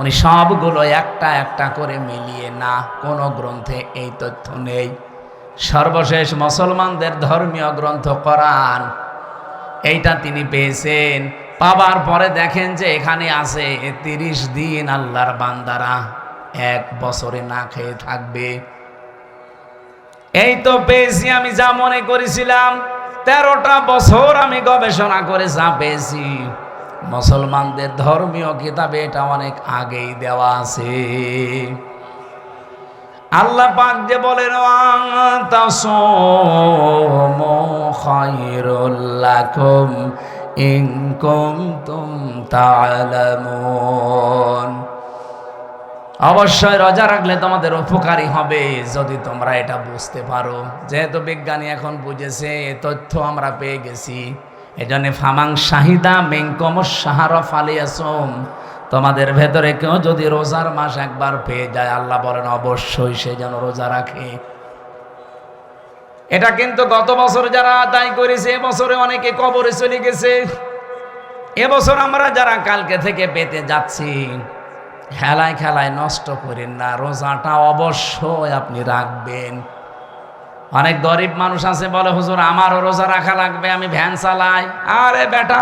উনি সবগুলো একটা একটা করে মিলিয়ে না, কোনো গ্রন্থে এই তথ্য নেই। সর্বশেষ মুসলমানদের ধর্মীয় গ্রন্থ কোরআন, এইটা তিনি পেয়েছেন পাবার পরে দেখেন যে এখানে আছে 30 দিন আল্লাহর বান্দারা 1 বছরে না খেয়ে থাকবে। এই তো পেয়েছি আমি যা মনে করেছিলাম। 13টা বছর আমি গবেষণা করে যা পেয়েছি, মুসলমানদের ধর্মীয় কিতাবে এটা অনেক আগেই দেওয়া আছে। আল্লাহ পাক যে বলেন তাসামু খায়রুল লাকুম ইন কুনতুম তা'লামুন, অবশ্যই রোজা রাখলে তোমাদের উপকারী হবে যদি তোমরা এটা বুঝতে পারো। যেহেতু বিজ্ঞানী এখন বুঝেছে, তথ্য আমরা পেয়ে গেছি, এজন্য ফামাং শাহিদা মিনকুমুশ শাহরা ফালিয়াসুম, তোমাদের ভেতরে কেউ যদি রোজার মাস একবার পেয়ে যায়, আল্লাহ বলেন অবশ্যই সে যেন রোজা রাখে। এটা কিন্তু গত বছর যারা আদায় করেছে, এবছরে অনেকে কবরে চলে গেছে। এবছর আমরা যারা কালকে থেকে পেতে যাচ্ছি, খেলায় খেলায় নষ্ট করেন না, রোজাটা অবশ্যই আপনি রাখবেন। অনেক গরিব মানুষ আছে বলে হুজুর আমারও রোজা রাখা লাগবে, আমি ভ্যান চালাই। আরে বেটা,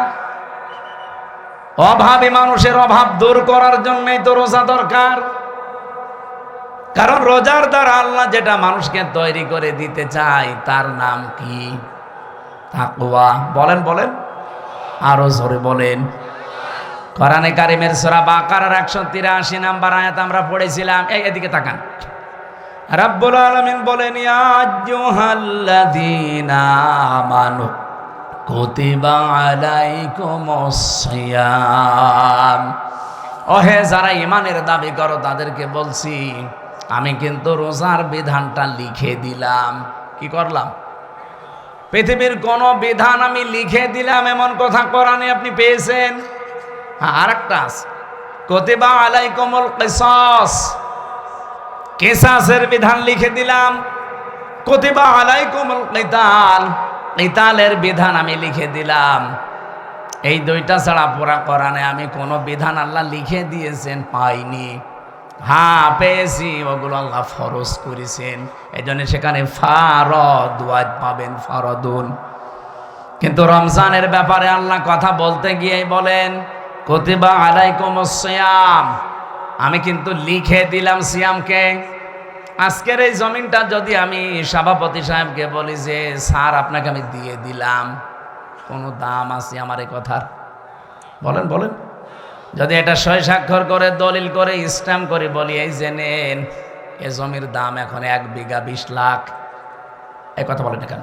অভাবী মানুষের অভাব দূর করার জন্যই তো রোজা দরকার। কারণ রোজার দ্বারা আল্লাহ যেটা মানুষকে তৈরি করে দিতে চায় তার নাম কি? তাকওয়া। বলেন বলেন, আরো জোরে বলেন। কোরআনে কারিমের সূরা বাকারার 183 নম্বর আয়াত আমরা পড়েছিলাম। এদিকে তাকান। রাব্বুল আলামিন বলেন ইয়া আইয়ুহাল্লাযীনা আমানু কুতিবা আলাইকুমুস সিয়াম, ওহে যারা ঈমানের দাবি করো তাদেরকে বলছি আমি কিন্তু রোজার বিধানটা লিখে দিলাম। কি করলাম? পৃথিবীর কোন বিধান আমি লিখে দিলাম এমন কথা কোরআনে আপনি পেয়েছেন? হ্যাঁ, আরেকটা আছে, কুতিবা আলাইকুমুল কিসাস, কিসাসের বিধান লিখে দিলাম। কুতিবা আলাইকুমুল কিতাল, কিতালের বিধান আমি লিখে দিলাম। এই দুইটা ছাড়া পুরা কোরআনে আমি কোনো বিধান আল্লাহ লিখে দিয়েছেন পাইনি। হ্যাঁ পেয়েছি, ওগুলো আল্লাহ ফরজ করেছেন। এই জন্য সেখানে ফারদ ওয়াজ পাবেন, ফারদুন। কিন্তু রমজানের ব্যাপারে আল্লাহ কথা বলতে গিয়ে বলেন কুতিবা আলাইকুমুস সিয়াম, আমি কিন্তু লিখে দিলাম সিয়ামকে। আজকের এই জমিনটা যদি আমি সভাপতি সাহেবকে বলি যে স্যার আপনাকে আমি দিয়ে দিলাম, কোনো দাম আছে আমার এই কথার? বলেন বলেন। যদি এটা সই স্বাক্ষর করে দলিল করে স্ট্যাম্প করে বলি এই যে নেন, এ জমির দাম এখন 1 বিঘা 20 লাখ, এই কথা বলেন না কেন?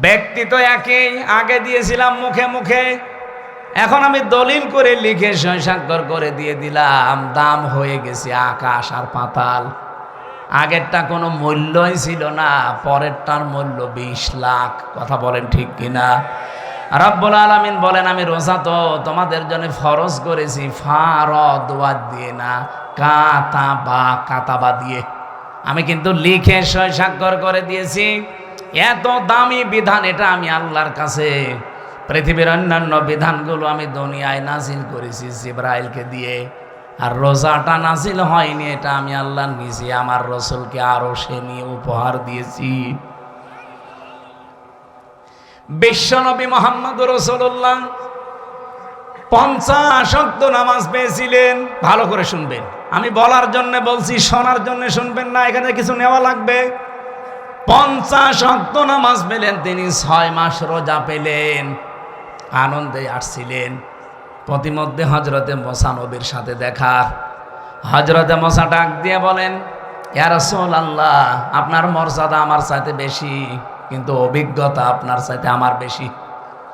ব্যক্তি তো একই, আগে দিয়েছিলাম মুখে মুখে, এখন আমি দলিল করে লিখে সই স্বাক্ষর করে দিয়ে দিলাম, দাম হয়ে গেছে আকাশ আর পাতাল। আগেরটা কোনো মূল্যই ছিল না, পরেরটার মূল্য 20 লাখ। কথা বলেন ঠিক কিনা? রব্বুল আলামিন বলেন আমি রোজা তো তোমাদের জন্য ফরজ করেছি ফারদ ওয়াজ দিয়ে না, কাতাবা দিয়ে। আমি কিন্তু লিখে সই স্বাক্ষর করে দিয়েছি। এত দামি বিধান এটা আমি আল্লাহর কাছে। পৃথিবীর অন্যান্য বিধানগুলো আমি দুনিয়ায় নাজিল করেছি জিবরাইলকে দিয়ে, আর রোজাটা নাজিল হয়নি, এটা আমি আল্লাহ নিজে আমার রসুলকে আরো সে নিয়ে উপহার দিয়েছি। বিশ্বনবী মুহাম্মদুর রাসূলুল্লাহ 50 ওয়াক্ত নামাজ পেয়েছিলেন। ভালো করে শুনবেন, আমি বলার জন্য বলছি, শোনার জন্য শুনবেন না, এখানে কিছু নেওয়া লাগবে। 50 ওয়াক্ত নামাজ পেলেন তিনি, 6 মাস রোজা পেলেন, আনন্দে আসছিলেন। প্রতিমধ্যে হযরতে মুসা নবীর সাথে দেখা। হযরতে মুসা ডাক দিয়ে বলেন ইয়া রাসূলুল্লাহ, আপনার মর্যাদা আমার চাইতে বেশি, কিন্তু অভিজ্ঞতা আপনার চাইতে আমার বেশি,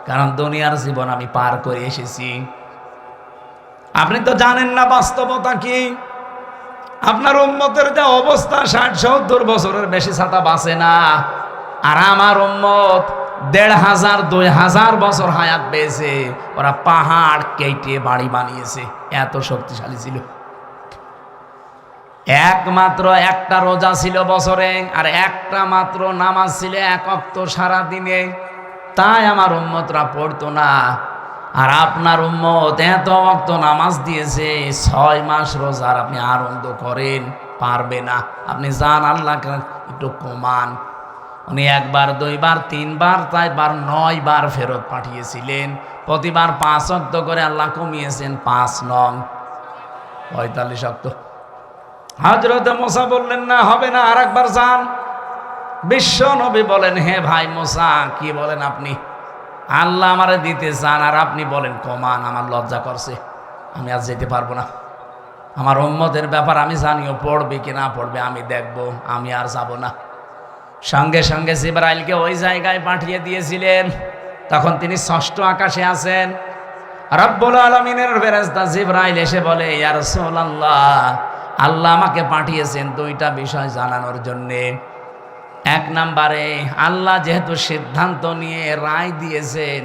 কারণ দুনিয়ার জীবন আমি পার করে এসেছি। আপনি তো জানেন না বাস্তবতা কি। আপনার উম্মতের যা অবস্থা, 60-70 বছরের বেশি ছাতা বাঁচে না, আর আমার উম্মত 1500 2000 বছর হায়াত পেয়েছে। ওরা পাহাড় কেটে বাড়ি বানিয়েছে, এত শক্তিশালী ছিল। একমাত্র একটা রোজা ছিল বছরে, আর একটা মাত্র নামাজ ছিল 1 ওয়াক্ত সারা দিনে, তাই আমার উম্মতরা পড়তো না। আর আপনার উম্মত এত ওয়াক্ত নামাজ দিয়েছে, 6 মাস রোজার আপনি আনন্দ করেন, পারবে না। আপনি যান আল্লাহকে একটু কমান। উনি একবার, দুইবার, তিনবার, চারবার, 9 বার ফেরত পাঠিয়েছিলেন। প্রতিবার 5 ওয়াক্ত করে আল্লাহ কমিয়েছেন 5 নং 45 ওয়াক্ত। হযরত মুসা বললেন না, হবে না, আরেকবার যান। বিশ্ব নবী বলেন, হে ভাই মুসা, কি বলেন আপনি? আল্লাহ আমারে দিতে চান আর আপনি বলেন কমান। আমার লজ্জা করছে, আমি আজ যেতে পারবো না। আমার উম্মতের ব্যাপার আমি জানিও, পড়বে কি না পড়বে আমি দেখব, আমি আর যাব না। সঙ্গে সঙ্গে জিবরাইলকে ওই জায়গায় পাঠিয়ে দিয়েছিলেন। তখন তিনি 6ষ্ঠ আকাশে আছেন। রব্বুল আলামিনের ফেরেশতা জিবরাইল এসে বলে, ইয়া রাসূলুল্লাহ, আল্লাহ আমাকে পাঠিয়েছেন 2টা বিষয় জানানোর জন্যে। 1 নম্বরে, আল্লাহ যেহেতু সিদ্ধান্ত নিয়ে রায় দিয়েছেন,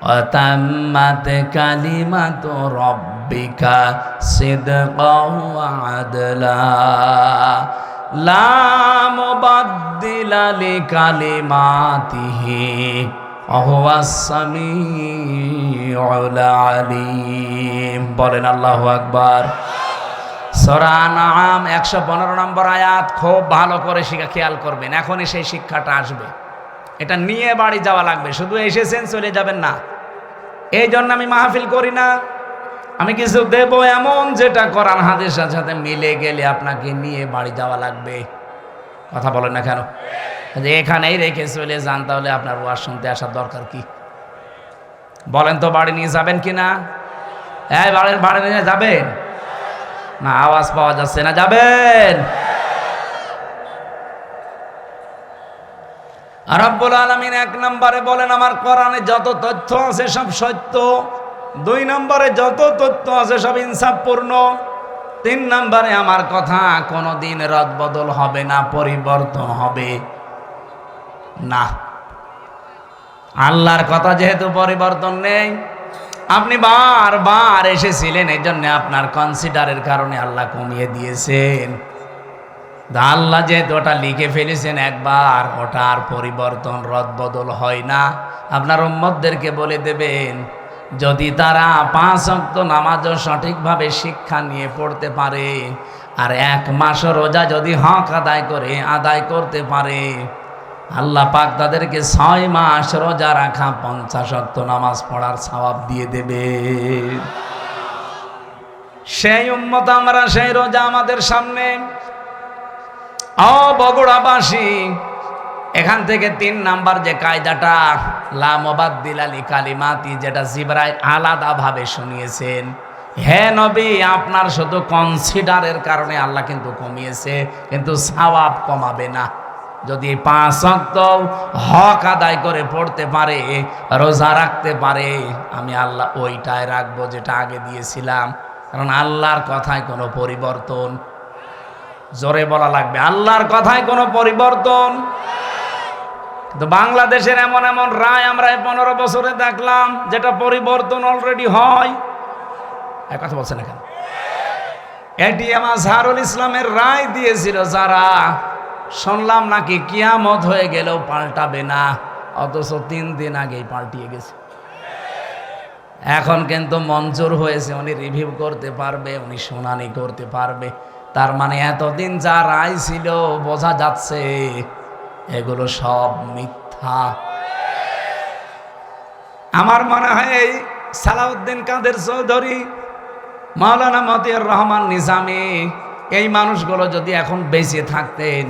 ওয়াতাম্মাত কালিমাতু রাব্বিকা সিদকাও ওয়া আদলা লা মুবাদদিলা লিকালিমাতিহি ওয়া হুয়াস সামিউল আলিম। বলেন আল্লাহু আকবার। সূরা আনআম 115 নম্বর আয়াত। খুব ভালো করে খেয়াল করবেন, এখনই সেই শিক্ষাটা আসবে। এটা নিয়ে বাড়ি যাওয়া লাগবে, শুধু এসেছেন চলে যাবেন না। এই জন্য আমি মাহফিল করি না, আমি কিছু দেব এমন যেটা কোরআন হাদিসের সাথে মিলে গেলে আপনাকে নিয়ে বাড়ি যাওয়া লাগবে। কথা বলেন না কেন? যে এখানেই রেখে চলে যান, তাহলে আপনার ওয়াজ শুনতে আসার দরকার কি? বলেন তো, বাড়ি নিয়ে যাবেন কি না? এই বাড়ি নিয়ে যাবেন না? আওয়াজ পাওয়া যাচ্ছে না, যাবেন? রব্বুল আলামিন 1 নম্বরে বলেন, আমার কোরআনে যত তথ্য আছে সব সত্য। 2 নম্বরে, যত তথ্য আছে সব ইনসাফপূর্ণ। 3 নম্বরে, আমার কথা কোনোদিন রদবদল হবে না, পরিবর্তন হবে না। আল্লাহর কথা যেহেতু পরিবর্তন নেই, আপনি বারবার এসেছিলেন, এই জন্য আপনার কনসিডারের কারণে আল্লাহ কমিয়ে দিয়েছেন। আল্লাহ যেহেতু ওটা লিখে ফেলেছেন একবার, ওটা আর পরিবর্তন রদবদল হয় না। আপনার উম্মতদেরকে বলে দেবেন, যদি তারা 5 ওয়াক্ত নামাজও সঠিকভাবে শিক্ষা নিয়ে পড়তে পারে, আর 1 মাস রোজা যদি হক আদায় করতে পারে, আল্লাহ পাক তাদেরকে 6 মাস রোজা রাখা 50 ওয়াক্ত নামাজ পড়ার সওয়াব দিয়ে দেবে। সেই উম্মত আমরা, সেই রোজা আমাদের সামনে। বগুড়াবাসী, এখান থেকে 3 নাম্বার যে কায়দাটা, লা মুবাদদিলা লিকালিমাতি, যেটা জিবরাইল আলাদাভাবে শুনিয়েছেন, হে নবী, আপনার শুধু কনসিডারের কারণে আল্লাহ কিন্তু কমিয়েছে, কিন্তু সওয়াব কমাবে না। যদি 5 ওয়াক্ত হক আদায় করে পড়তে পারে, রোজা রাখতে পারে, আমি আল্লাহ ওইটাই রাখবো যেটা আগে দিয়েছিলাম। কারণ আল্লাহর কথায় কোনো পরিবর্তন, জোরে বলা লাগবে, আল্লাহর কথায় কোনো পরিবর্তন। কিন্তু বাংলাদেশের এমন এমন রায় আমরা 15 বছরে দেখলাম, যেটা পরিবর্তন অলরেডি হয়। এক কথা বলছে না কেন? এটিএম আজহারুল ইসলামের রায় দিয়েছিল যারা, শুনলাম নাকি কিয়ামত হয়ে গেলেও পাল্টাবে না, অথচ 3 দিন আগেই পাল্টিয়ে গেছে। এখন কিন্তু মঞ্জুর হয়েছে, উনি রিভিউ করতে পারবে, উনি শুনানি করতে পারবে। তার মানে এতদিন যা রায় ছিল, বোঝা যাচ্ছে এগুলো সব মিথ্যা। আমার মনে হয় এই সালাউদ্দিন কাদের চৌধুরী, মাওলানা মতিউর রহমান নিজামী, এই মানুষগুলো যদি এখন বেঁচে থাকতেন,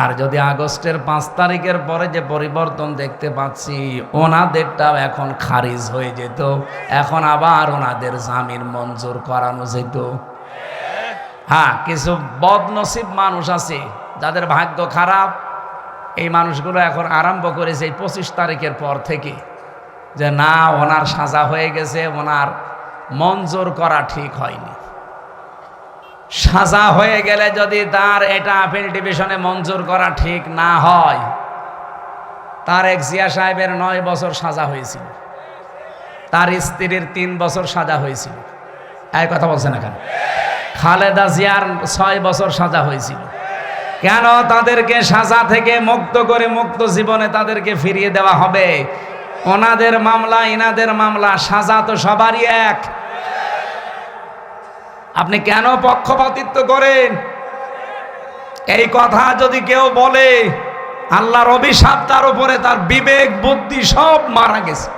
আর যদি আগস্টের 5 তারিখের পরে যে পরিবর্তন দেখতে পাচ্ছি, ওনাদেরটাও এখন খারিজ হয়ে যেত, এখন আবার ওনাদের জামিন মঞ্জুর করানো যেত। হ্যাঁ, কিছু বদনসিব মানুষ আছে যাদের ভাগ্য খারাপ, এই মানুষগুলো এখন আরম্ভ করেছে এই 25 তারিখের পর থেকে, যে না, ওনার সাজা হয়ে গেছে, ওনার মঞ্জুর করা ঠিক হয়নি। সাজা হয়ে গেলে যদি তার এটা আপিল ডিভিশনে মঞ্জুর করা ঠিক না হয়, তার এক জিয়া সাহেবের 9 বছর সাজা হয়েছিল, তার স্ত্রীর 3 বছর সাজা হয়েছিল। এই কথা বলছে না কেন? খালেদা জিয়ার 6 বছর সাজা হয়েছিল। কেন তাদেরকে সাজা থেকে মুক্ত করে মুক্ত জীবনে তাদেরকে ফিরিয়ে দেওয়া হবে? ওনাদের মামলা, ইনাদের মামলা, সাজা তো সবারই এক। আপনি কেন পক্ষপাতিত্ব করেন? এই কথা যদি কেউ বলে, আল্লাহর অভিশাপ তার উপরে, তার বিবেক বুদ্ধি সব মারা গেছে।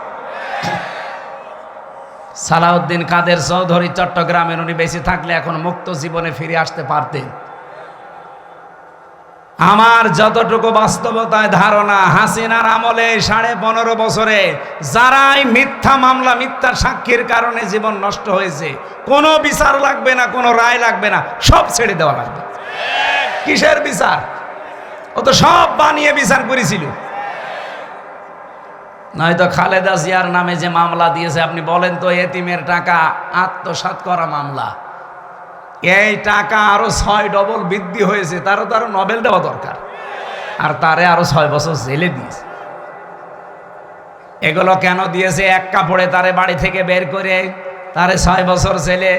সালাউদ্দিন কাদের চৌধুরী চট্টগ্রামের, উনি বেঁচে থাকলে এখন মুক্ত জীবনে ফিরে আসতে পারতেন। আমার যতটুকু বাস্তবতায় ধারণা, হাসিনার আমলে 15.5 বছরে যারাই মিথ্যা মামলা, মিথ্যা সাক্ষীর কারণে জীবন নষ্ট হয়েছে, কোনো বিচার লাগবে না, কোনো রায় লাগবে না, সব ছেড়ে দেওয়া লাগবে। কিসের বিচার? ও তো সব বানিয়ে বিচার করেছিল। নয়তো খালেদা জিয়ার নামে যে মামলা দিয়েছে, আপনি বলেন তো, এতিমের টাকা আত্মসাৎ করা মামলা, এই টাকা আরো 6 ডবল বৃদ্ধি হয়েছে, তারও তো আরো নোবেল দেওয়া দরকার, আর তারে আরো 6 বছর জেলে দিয়েছে। এগুলো কেন দিয়েছে? এক কাপড়ে তারে বাড়ি থেকে বের করে তারে 6 বছর জেলে,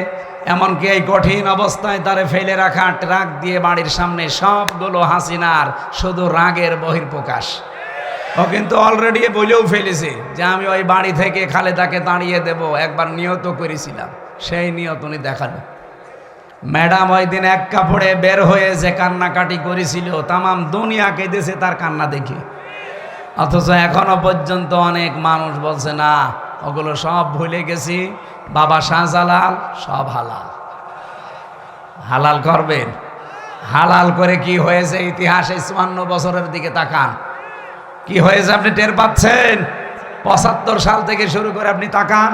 এমনকি এই কঠিন অবস্থায় তারে ফেলে রাখা ট্রাক দিয়ে বাড়ির সামনে, সবগুলো হাসিনার শুধু রাগের বহিঃপ্রকাশ। ও কিন্তু অলরেডি বলেও ফেলেছে যে আমি ওই বাড়ি থেকে খালেদাকে তাড়িয়ে দেব, একবার নিয়ত করেছিলাম, সেই নিয়ত উনি দেখালো। ম্যাডাম ওই দিন এক কাপড়ে বের হয়ে যে কান্নাকাটি করেছিল, তামাম দুনিয়া কেঁদেছে তার কান্না দেখে। অথচ এখনো পর্যন্ত অনেক মানুষ বলছে না, ওগুলো সব ভুলে গেছি, বাবা শাহজালাল সব হালাল। হালাল করবেন? হালাল করে কি হয়েছে ইতিহাসে? 54 বছরের দিকে তাকান, কি হয়েছে আপনি টের পাচ্ছেন? 75 সাল থেকে শুরু করে আপনি তাকান,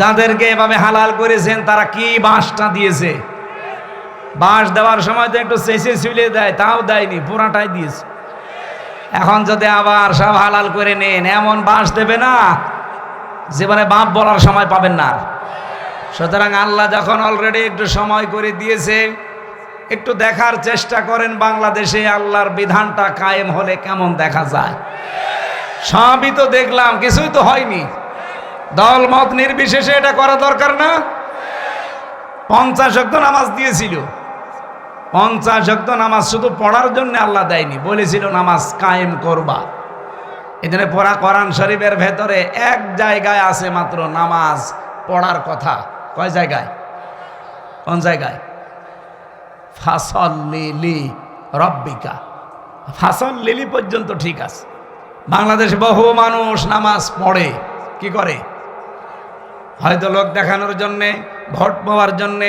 যাদেরকে এভাবে হালাল করেছেন তারা কি বাঁশটা দিয়েছে। বাঁশ দেওয়ার সময় তো একটু চেঁচে ছুলে দেয়, তাও দেয়নি, পুরাটাই দিয়েছে। এখন যদি আবার সব হালাল করে নেন, এমন বাঁশ দেবে না জীবনে বাপ বলার সময় পাবেন না। সুতরাং আল্লাহ যখন অলরেডি একটু সময় করে দিয়েছে, একটু দেখার চেষ্টা করেন বাংলাদেশে আল্লাহর বিধানটা কায়েম হলে কেমন দেখা যায়। সবই তো দেখলাম, কিছুই তো হয়নি। দল মত নির্বিশেষে এটা করা দরকার না? 50 ওয়াক্ত নামাজ দিয়েছিল, 50 ওয়াক্ত নামাজ শুধু পড়ার জন্য আল্লাহ দেয়নি, বলেছিল নামাজ কায়েম করবা। এখানে পড়া কোরআন শরীফের ভেতরে এক জায়গায় আছে মাত্র নামাজ পড়ার কথা। কয় জায়গায়? কোন জায়গায়? ফাসল্লি লি রব্বিকা, ফাসল্লি পর্যন্ত ঠিক আছে। বাংলাদেশে বহু মানুষ নামাজ পড়ে, কি করে? হয়তো লোক দেখানোর জন্যে, ভোট পাওয়ার জন্যে,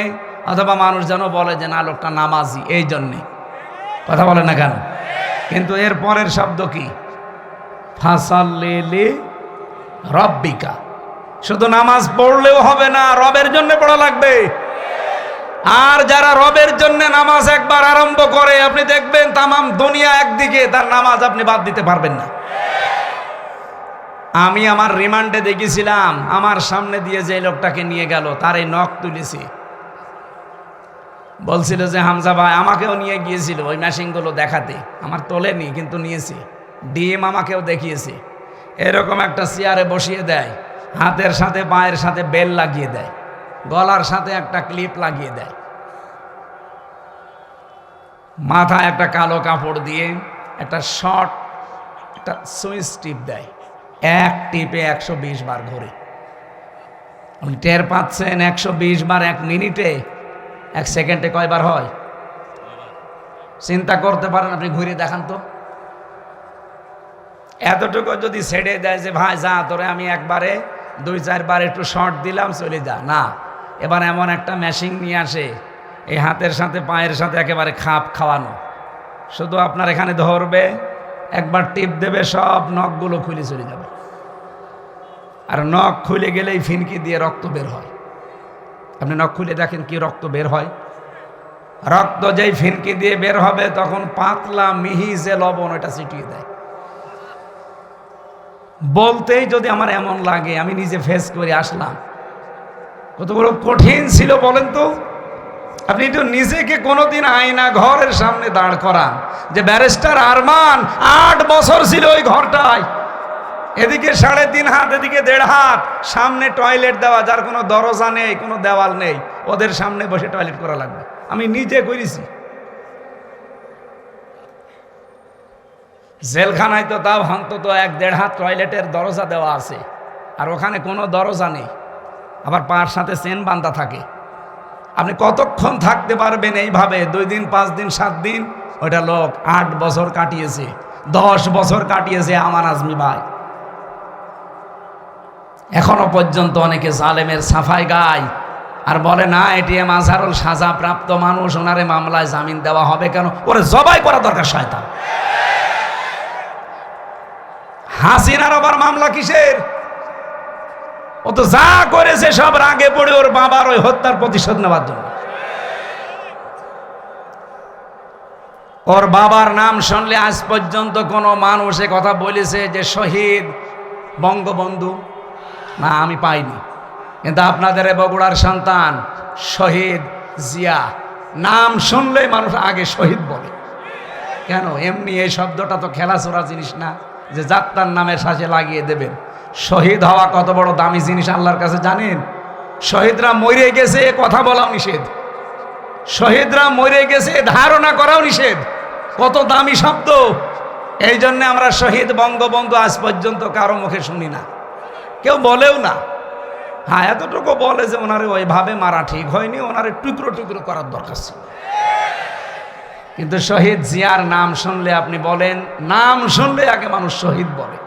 অথবা মানুষ যেন বলে যে না লোকটা নামাজি, এই জন্যে কথা বলে না কেন? কিন্তু এর পরের শব্দ কি? ফাসাল্লি লি রব্বিকা। শুধু নামাজ পড়লেও হবে না, রবের জন্য পড়া লাগবে। আর যারা রবের জন্য নামাজ একবার আরম্ভ করে, আপনি দেখবেন তামাম দুনিয়া একদিকে, তার নামাজ আপনি বাদ দিতে পারবেন না। আমি আমার রিমান্ডে দেখেছিলাম, আমার সামনে দিয়ে যে লোকটাকে নিয়ে গেল তার এই নখ তুলেছি, বলছিল যে হামজা ভাই, আমাকেও নিয়ে গিয়েছিল ওই মেশিনগুলো দেখাতে, আমার তোলেনি কিন্তু নিয়েছি। ডিএম আমাকেও দেখিয়েছে, এরকম একটা চেয়ারে বসিয়ে দেয়, হাতের সাথে পায়ের সাথে বেল লাগিয়ে দেয়, গলার সাথে একটা ক্লিপ লাগিয়ে দেয়, মাথায় একটা কালো কাপড় দিয়ে একটা শর্ট একটা সুইচ টিপ দেয়, এক টিপে 120 বার ঘোরে। আপনি টের পাচ্ছেন 120 বার 1 মিনিটে, 1 সেকেন্ডে কয়বার হয়? চিন্তা করতে পারেন আপনি, ঘুরে দেখান তো। এতটুকু যদি ছেড়ে দেয় যে ভাই যা তোরে আমি একবারে 2-4 বার একটু শর্ট দিলাম, চলে যা, না, এবার এমন একটা মেশিন নিয়ে আসে, এই হাতের সাথে পায়ের সাথে একেবারে খাপ খাওয়ানো, শুধু আপনার এখানে ধরবে, একবার টিপ দেবে, সব নখগুলো খুলে চলে যাবে। আর নখ খুলে গেলেই ফিনকি দিয়ে রক্ত বের হয়। আপনি নখ খুলে দেখেন কি রক্ত বের হয়। রক্ত যেই ফিনকি দিয়ে বের হবে, তখন পাতলা মিহি যে লবণ, ওটা ছিটিয়ে দেয়। বলতেই যদি আমার এমন লাগে, আমি নিজে ফেস করে আসলাম, কত বড় কঠিন ছিল বলেন তো। আপনি একটু নিজেকে কোনোদিন আয়না ঘরের সামনে দাঁড় করান, যে ব্যারিস্টার আরমান 8 বছর ছিল ওই ঘরটায়, এদিকে 3.5 হাত, এদিকে 1.5 হাত, সামনে টয়লেট দেওয়া, যার কোনো দরজা নেই, কোনো দেওয়াল নেই, ওদের সামনে বসে টয়লেট করা লাগবে। আমি নিজে করেছি। জেলখানায় তো তাও অন্তত 1-1.5 হাত টয়লেটের দরজা দেওয়া আছে, আর ওখানে কোনো দরজা নেই, আবার পার সাথে চেন বাঁধা থাকে। আপনি কতক্ষণ থাকতে পারবেন এইভাবে? 2 দিন, 5 দিন, 7 দিন। ওটা লোক 8 বছর কাটিয়েছে। 10 বছর কাটিয়েছে আমান আজমি ভাই। এখনো পর্যন্ত অনেকে জালেমের সাফাই গায় আর বলে না এটিএম আজহারুল সাজাপ্রাপ্ত মানুষ, ওনারে মামলায় জামিন দেওয়া হবে কেন? ওরে জবাই করা দরকার শয়তান। হাসিনার আবার মামলা কিসের? ও তো যা করেছে সব রাগে পড়ে ওর বাবার ওই হত্যার প্রতিশোধ নেওয়ার জন্য। ওর বাবার নাম শুনলে আজ পর্যন্ত কোনো মানুষ এ কথা বলেছে যে শহীদ বঙ্গবন্ধু? না, আমি পাইনি। কিন্তু আপনাদের বগুড়ার সন্তান শহীদ জিয়া নাম শুনলেই মানুষ আগে শহীদ বলে। কেন? এমনি এই শব্দটা তো খেলাচোরা জিনিস না যে যাত্রার নামের সাথে লাগিয়ে দেবেন। শহীদ হওয়া কত বড় দামি জিনিস আল্লাহর কাছে জানেন? শহীদরা মরে গেছে এ কথা বলাও নিষেধ, শহীদরা মরে গেছে ধারণা করাও নিষেধ। কত দামি শব্দ! এই জন্য আমরা শহীদ বঙ্গবন্ধু আজ পর্যন্ত কারো মুখে শুনি না, কেউ বলেও না। হ্যাঁ, এতটুকু বলে যে ওনারে ওইভাবে মারা ঠিক হয়নি, ওনারে টুকরো টুকরো করার দরকার ছিল। কিন্তু শহীদ জিয়ার নাম শুনলে আপনি বলেন, নাম শুনলে আগে মানুষ শহীদ বলে।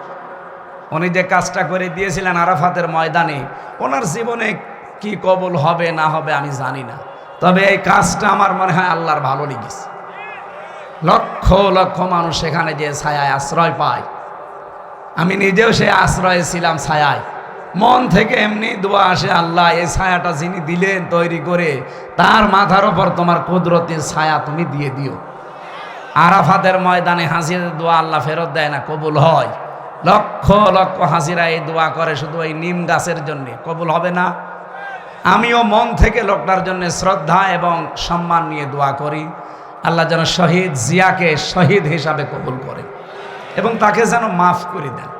উনি যে কাজটা করে দিয়েছিলেন আরাফাতের ময়দানে, ওনার জীবনে কি কবুল হবে না হবে আমি জানি না, তবে এই কাজটা আমার মনে হয় আল্লাহর ভালো লেগেছে। লক্ষ লক্ষ মানুষ সেখানে যে ছায়ায় আশ্রয় পায়, আমি নিজেও সে আশ্রয়ে ছিলাম ছায়ায়। মন থেকে এমনি দোয়া আসে, আল্লাহ এই ছায়াটা যিনি দিলেন তৈরি করে, তার মাথার ওপর তোমার কুদরতের ছায়া তুমি দিয়ে দিও। আরাফাতের ময়দানে হাজিদের দোয়া আল্লাহ ফেরত দেয় না, কবুল হয়। লক্ষ লক্ষ হাজিরা এই দোয়া করে শুধু ওই নিম গাছের জন্যে, কবুল হবে না? আমিও মন থেকে লোকটার জন্য শ্রদ্ধা এবং সম্মান নিয়ে দোয়া করি, আল্লাহ যেন শহীদ জিয়াকে শহীদ হিসাবে কবুল করে এবং তাকে যেন মাফ করে দেন।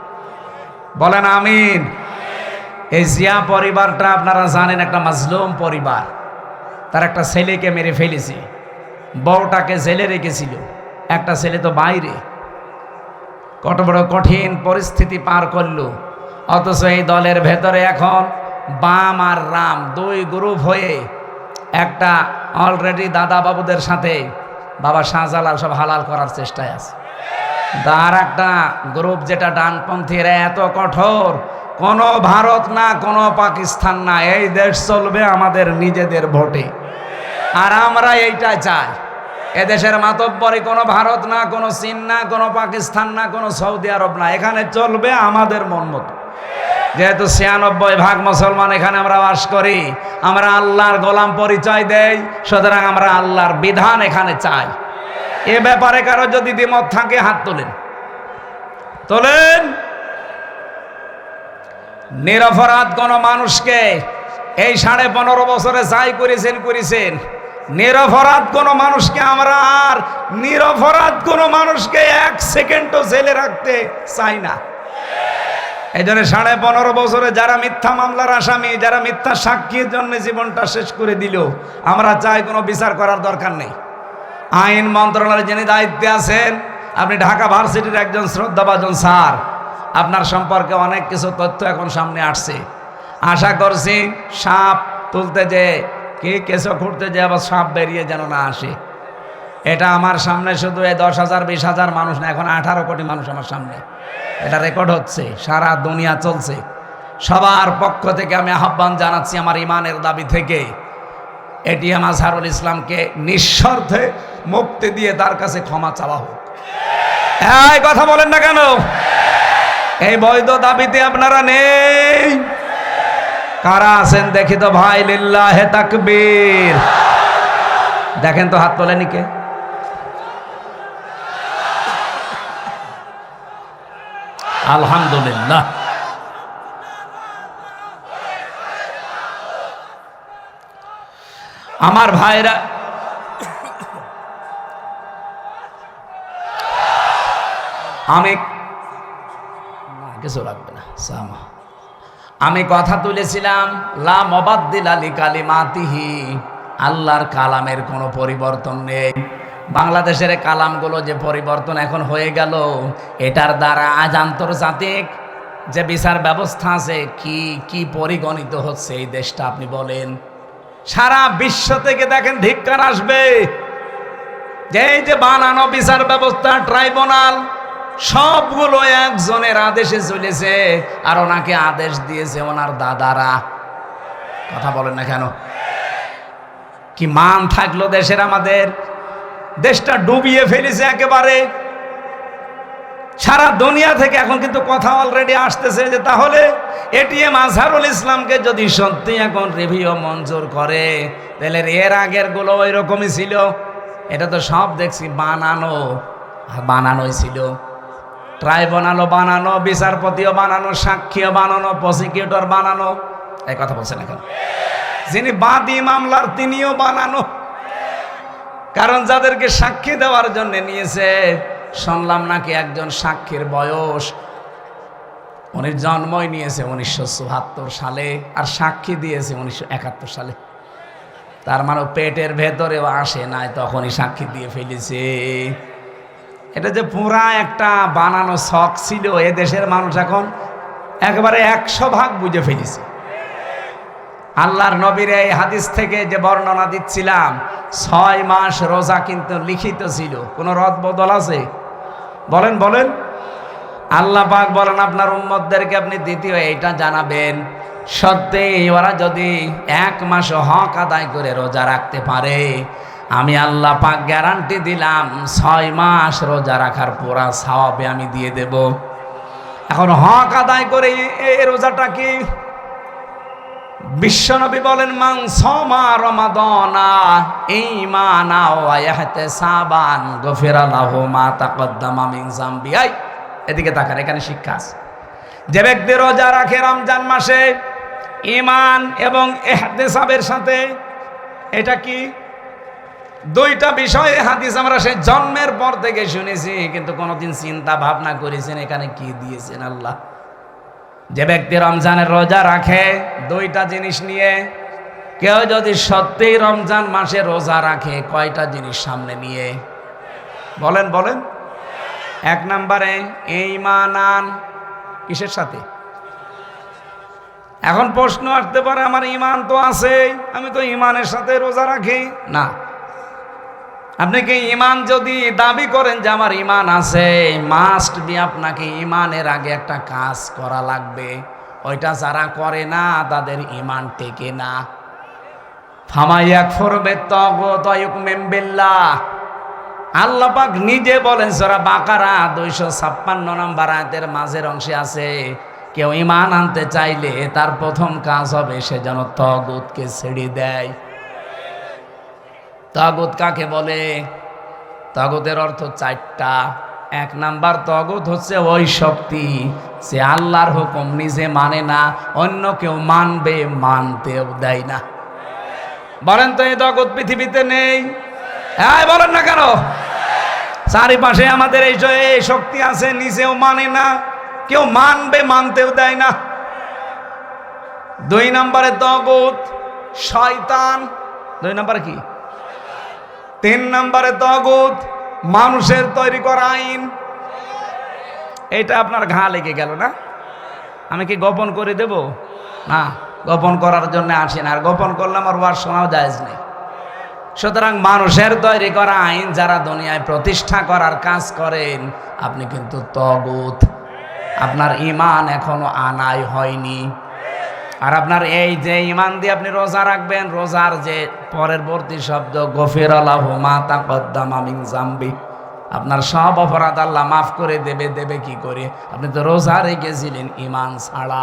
বলেন আমিন। এই জিয়া পরিবারটা আপনারা জানেন একটা মাজলুম পরিবার। তার একটা ছেলেকে মেরে ফেলেছে, বউটাকে জেলে রেখেছিল, একটা ছেলে তো বাইরে। কত বড় কঠিন পরিস্থিতি পার করলো। অথচ এই দলের ভেতরে এখন বাম আর রাম দুই গ্রুপ হয়ে একটা অলরেডি দাদা বাবুদের সাথে বাবা শাহজালাল সব হালাল করার চেষ্টায় আছে। তার একটা গ্রুপ যেটা ডানপন্থীরা এত কঠোর, কোনো ভারত না কোনো পাকিস্তান না, এই দেশ চলবে আমাদের নিজেদের ভোটে। আর আমরা এইটা চাই। এদেশের মাতব্বরি কোনো ভারত না, কোনো চীন না, কোনো পাকিস্তান না, কোনো সৌদি আরব না, এখানে চলবে আমাদের মন মতো। যেহেতু ৯৬% মুসলমান এখানে আমরা বাস করি, আমরা আল্লাহর গোলাম পরিচয় দেই, সুতরাং আমরা আল্লাহর বিধান এখানে চাই। এ ব্যাপারে কারো যদি দ্বিমত থাকে হাত তোলেন, তোলেন। নিরপরাধ কোন মানুষকে এই 15.5 বছরে যাই করেছেন, নিরপরাধ কোন মানুষকে আমরা আর নিরপরাধ কোন মানুষকে 1 সেকেন্ডও জেলে রাখতে চাই না। এই জন্য 15.5 বছরে যারা মিথ্যা মামলার আসামি, যারা মিথ্যা সাক্ষীর জন্য জীবনটা শেষ করে দিল, আমরা চাই কোনো বিচার করার দরকার নেই। আইন মন্ত্রণালয়ের যিনি দায়িত্বে আছেন, আপনি ঢাকা ভার্সিটির একজন শ্রদ্ধাভাজন স্যার, আপনার সম্পর্কে অনেক কিছু তথ্য এখন সামনে আসছে। আশা করছি সাপ তুলতে যে কি কেঁচো খুঁড়তে যে আবার সাপ বেরিয়ে যেন না আসে। এটা আমার সামনে শুধু এই 10,000 20,000 মানুষ না, এখন 18 কোটি মানুষ আমার সামনে, এটা রেকর্ড হচ্ছে, সারা দুনিয়া চলছে। সবার পক্ষ থেকে আমি আহ্বান জানাচ্ছি আমার ইমানের দাবি থেকে, এটিএম আজহারুল ইসলামকে নিঃস্বার্থে মুক্তি দিয়ে তার কাছে ক্ষমা চাওয়া হোক। এই কথা বলেন না কেন? এই বৈধ দাবিতে আপনারা নেই? কারা আছেন দেখি তো ভাই, লিল্লাহে তাকবীর। দেখেন তো হাত তোলেনি কে? আলহামদুলিল্লাহ। আমার ভাইরা, আমি কিছু লাগবে না, আমি কথা তুলেছিলাম লা মুবাদ্দিলা লিকালিমাতিহি, আল্লাহর কালামের কোনো পরিবর্তন নেই। বাংলাদেশের কালামগুলো যে পরিবর্তন এখন হয়ে গেল, এটার দ্বারা আজ আন্তর্জাতিক যে বিচার ব্যবস্থা আছে কি কি পরিগণিত হচ্ছে এই দেশটা আপনি বলেন। সারা বিশ্ব থেকে দেখেন ধিক্কার আসবে যে এই যে বানানো বিচার ব্যবস্থা, ট্রাইব্যুনাল, সবগুলো একজনের আদেশে চলেছে, আর ওনাকে আদেশ দিয়েছে ওনার দাদারা। কথা বলেন না কেন? কি মান থাকলো দেশের? আমাদের দেশটা ডুবিয়ে ফেলেছে একেবারে। সারা দুনিয়া থেকে এখন কিন্তু কথা অলরেডি আসতেছে যে তাহলে এটিএম আজহারুল ইসলামকে যদি সত্যি এখন রিভিউ মঞ্জুর করে, তাহলে এর আগের গুলো ওই রকমই ছিল। এটা তো সব দেখছি বানানোই ছিল। ট্রাইব্যুনালও বানানো, বিচারপতিও বানানো, সাক্ষীও বানানো, প্রসিকিউটর বানানো। এই কথা বলছেন এখন যিনি বাদী মামলার তিনিও বানানো। কারণ যাদেরকে সাক্ষী দেওয়ার জন্য নিয়েছে, শুনলাম নাকি একজন সাক্ষীর বয়স, উনি জন্মই নিয়েছে 1974 সালে আর সাক্ষী দিয়েছে 1971 সালে। তার মানে পেটের ভেতরেও আসে নাই, তখনই সাক্ষী দিয়ে ফেলেছে। এটা যে পুরা একটা বানানো শখ ছিল, এ দেশের মানুষ এখন একেবারে 100 ভাগ বুঝে ফেলেছে। আল্লাহর নবীর এই হাদিস থেকে যে বর্ণনা দিচ্ছিলাম, 6 মাস রোজা কিন্তু লিখিত ছিল। কোনো রদ বদল আছে? বলেন বলেন। আল্লাহ পাক বলেন আপনার উম্মতদেরকে আপনি দ্বিতীয় এইটা জানাবেন, সত্যি ওরা যদি 1 মাস হক আদায় করে রোজা রাখতে পারে, আমি আল্লাহ পাক গ্যারান্টি দিলাম 6 মাস রোজা রাখার পুরা সওয়াবে আমি দিয়ে দেব। এখন হক আদায় করে এই রোজাটা কি? বিশ্বনবী বলেন মান সামা রমাদানা ঈমানা ওয়া ইহতিসাবান গফিরা লাহু মা তাকদ্দামা মিন যামবি। এদিকে তাকান, এখানে শিক্ষা আছে। যে ব্যক্তি রোজা রাখে রমজান মাসে ঈমান এবং ইহতিসাবের সাথে, এটা কি? দুইটা বিষয়ে হাদিস আমরা সেই জন্মের পর থেকে শুনেছি, কিন্তু কোনোদিন চিন্তা ভাবনা করেছেন এখানে কি দিয়েছেন আল্লাহ। যে ব্যক্তি রমজানের রোজা রাখে দুইটা জিনিস নিয়ে, কেউ যদি সত্যিই রমজান মাসে রোজা রাখে, কয়টা জিনিস সামনে নিয়ে? বলেন বলেন। 1 নম্বরে ঈমান। কিসের সাথে? এখন প্রশ্ন আসতে পারে আমার ঈমান তো আছে, আমি তো ঈমানের সাথে রোজা রাখি না। আপনি কি ঈমান যদি দাবি করেন যে আমার ঈমান আছে, মাস্ট বি আপনাকে ঈমানের আগে একটা কাজ করা লাগবে। ওইটা যারা করে না তাদের ঈমান টেকে না। ফামাইয়াকফুর বিত্তাগুত ওয়া ইউমিন বিল্লাহ, আল্লাহ পাক নিজে বলেন সূরা বাকারা 256 নম্বর আয়াতের মাঝের অংশে আছে, কেউ ঈমান আনতে চাইলে তার প্রথম কাজ হবে সে যেন তাগুতকে ছেড়ে দেয়। তাগুত কাকে বলে? তাগুতের অর্থ 4টা। 1 নাম্বার তাগুত হচ্ছে ওই শক্তি যে আল্লাহর হুকুম নিজে মানে না, অন্য কেউ মানবে মানতেও দেয় না। বলেন তো এই তাগুত পৃথিবীতে নেই? হ্যাঁ বলেন না কেন? চারিপাশে আমাদের এই শক্তি আছে, নিজেও মানে না, কেউ মানবে মানতেও দেয় না। 2 নম্বরে তাগুত শয়তান। 2 নম্বরে কি? 3 নম্বরে তাগুত মানুষের তৈরি করা আইন। এটা আপনার ঘা লেগে গেল না? আমি কি গোপন করে দেব? না, গোপন করার জন্য আসি না, আর গোপন করলে আমার ওয়াজ শোনাও জায়েজ নেই। সুতরাং মানুষের তৈরি করা আইন যারা দুনিয়ায় প্রতিষ্ঠা করার কাজ করেন, আপনি কিন্তু তাগুত। আপনার ঈমান এখনো আনাই হয়নি। আর আপনার এই যে ঈমান দিয়ে আপনি রোজা রাখবেন, রোজার যে পরবর্তী শব্দ গফিরা লাহু মা তাকদ্দামা মিন যামবি, আপনার সব অপরাধ আল্লাহ মাফ করে দেবে। দেবে কি করে? আপনি তো রোজা রেখেছিলেন ঈমান ছাড়া।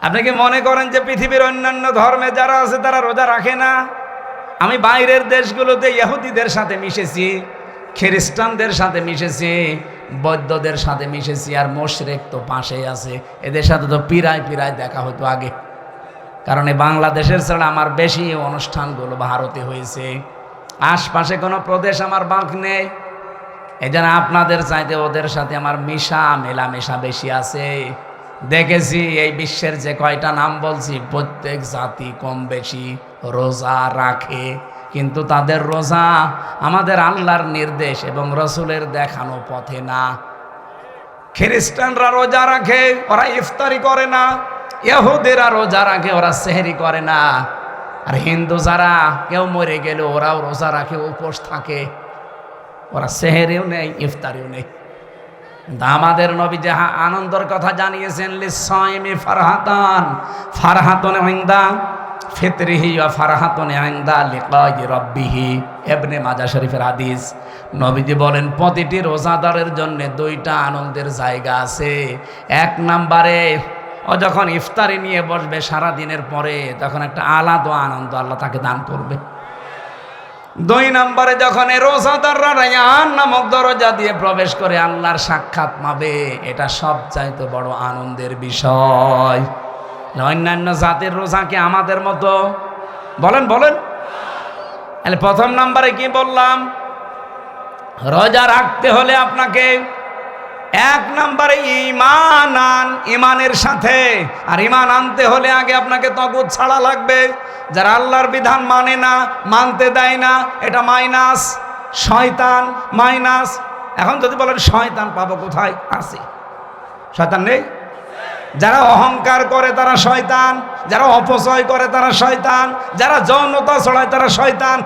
আপনি কি মনে করেন যে পৃথিবীর অন্যান্য ধর্মে যারা আছে তারা রোজা রাখে না? আমি বাইরের দেশগুলোতে ইহুদিদের সাথে মিশেছি, খ্রিস্টানদের সাথে মিশেছি, বৌদ্ধদের সাথে মিশেছি, আর মুশরিক তো পাশেই আছে। এদের সাথে তো পিরায় দেখা হতো আগে। কারণ এই বাংলাদেশের ছাড়া আমার বেশি অনুষ্ঠানগুলো ভারতে হয়েছে। আশপাশে কোনো প্রদেশ আমার বাঁক নেই। এই জন্য আপনাদের চাইতে ওদের সাথে আমার মেলামেশা বেশি আছে। দেখেছি এই বিশ্বের যে কয়টা নাম বলছি, প্রত্যেক জাতি কম বেশি রোজা রাখে, কিন্তু তাদের রোজা আমাদের আল্লাহর নির্দেশ এবং রসুলের দেখানো পথে না। খ্রিস্টানরা রোজা রাখে, ওরা ইফতারি করে না। ইহুদিরা রোজা রাখে, ওরা সেহরি করে না। আর হিন্দু যারা কেউ মরে গেলে ওরাও রোজা রাখে, উপোস থাকে। ওরা সেহেরেও নেই, ইফতারিও নেই। কিন্তু আমাদের নবী যে আনন্দের কথা জানিয়েছেন, লিসাইমি ফারহাতান, ফারহাতুন ইনদা ফিতরিহি ওয়া ফারহাতুন ইনদা লিকাই রাব্বিহি। ইবনে মাজাহ শরীফের হাদিস। নবীজি বলেন প্রতিটি রোজাদারের জন্য দুইটা আনন্দের জায়গা আছে। এক নম্বরে ও যখন ইফতারি নিয়ে বসবে সারা দিনের পরে, তখন একটা আলাদা আনন্দ আল্লাহ তাকে দান করবে। দুই নম্বরে যখন এই রোজাদাররা রায়্যান নামক দরজা দিয়ে প্রবেশ করে আল্লাহর সাক্ষাৎ পাবে, এটা সবচাইতে বড় আনন্দের বিষয়। অন্যান্য জাতির রোজা কি আমাদের মতো? বলেন বলেন। তাহলে প্রথম নম্বরে কি বললাম? রোজা রাখতে হলে আপনাকে এক নম্বরে ঈমান আন, ঈমানের সাথে। আর ঈমান আনতে হলে আগে আপনাকে তাগুত ছাড়া লাগবে। যারা আল্লাহর বিধান মানে না, মানতে দেয় না, এটা মাইনাস, শয়তান মাইনাস। এখন যদি বলেন শয়তান পাবো কোথায়? আছে, শয়তান নেই? যারা অহংকার করে তারা শয়তান, যারা অপচয় করে তারা শয়তান, যারা যৌনতা ছড়ায় তারা শয়তান।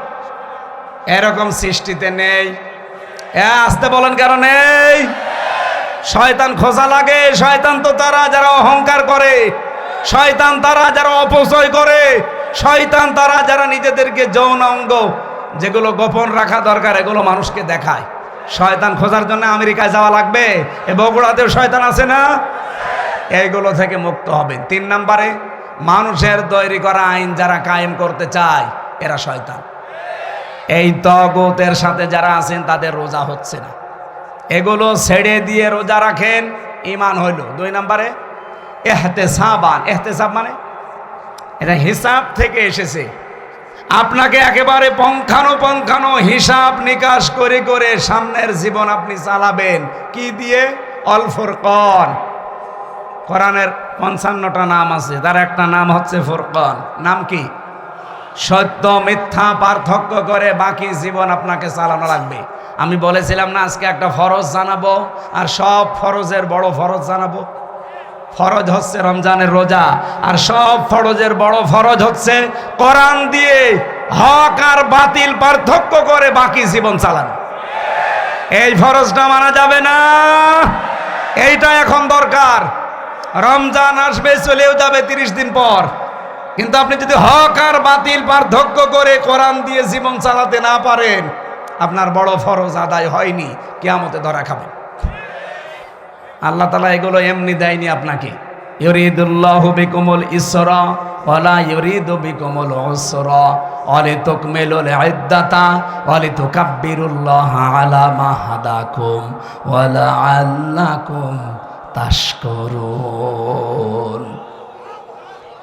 এরকম সৃষ্টিতে নেই। আসতে বলেন কেন নেই? শয়তান খোঁজা লাগে। শয়তান তো তারা যারা অহংকার করে, শয়তান তারা যারা অপচয় করে, শয়তান তারা যারা নিজেদেরকে যৌন অঙ্গ যেগুলো গোপন রাখা দরকার এগুলো মানুষকে দেখায়। শয়তান খোঁজার জন্য আমেরিকায় যাওয়া লাগবে? এ বগুড়াতেও শয়তান আছে না? এইগুলো থেকে মুক্ত হবেন। তিন নম্বরে মানুষের তৈরি করা আইন যারা কায়েম করতে চায় এরা শয়তান। এই তাগুতের সাথে যারা আছেন তাদের রোজা হচ্ছে না, এগুলো ছেড়ে দিয়ে রোজা রাখেন, ঈমান হইল। দুই নম্বরে ইহতিসাবান। ইহতিসাব মানে এটা হিসাব থেকে এসেছে। আপনাকে একেবারে পঙ্খানো হিসাব নিকাশ করে করে সামনের জীবন আপনি চালাবেন। কি দিয়ে? অল ফুরকান। কোরআনের 55টা নাম আছে, তার একটা নাম হচ্ছে ফুরকান। নাম কি? সত্য মিথ্যা পার্থক্য করে বাকি জীবন আপনাকে চালানো লাগবে। আমি বলেছিলাম না আজকে একটা ফরজ জানাবো, আর সব ফরজের বড় ফরজ জানাবো। ফরজ হচ্ছে রমজানের রোজা, আর সব ফরজের বড় ফরজ হচ্ছে কোরআন দিয়ে হক আর বাতিল পার্থক্য করে বাকি জীবন চালানো। এই ফরজটা মানা যাবে না, এইটা এখন দরকার। রমজান আসবে, চলেও যাবে 30 দিন পর, কিন্তু আপনি যদি হক আর বাতিল পার্থক্য করে কোরআন দিয়ে জীবন চালাতে না পারেন, আপনার বড় ফরজ আদায় হয়নি, কিয়ামতে ধরা খাবেন। আল্লাহ তাআলা এগুলো এমনি দেয়নি আপনাকে। ইউরিদুল্লাহু বিকুমুল ইসরা ওয়ালা ইউরিদু বিকুমুল উসরা ওয়ালিতুকমিলুল ইদ্দাতা ওয়ালিতুকাব্বিরুল্লাহা আলা মা হাদাকুম ওয়ালাআল্লাকুম তাশকুরুন।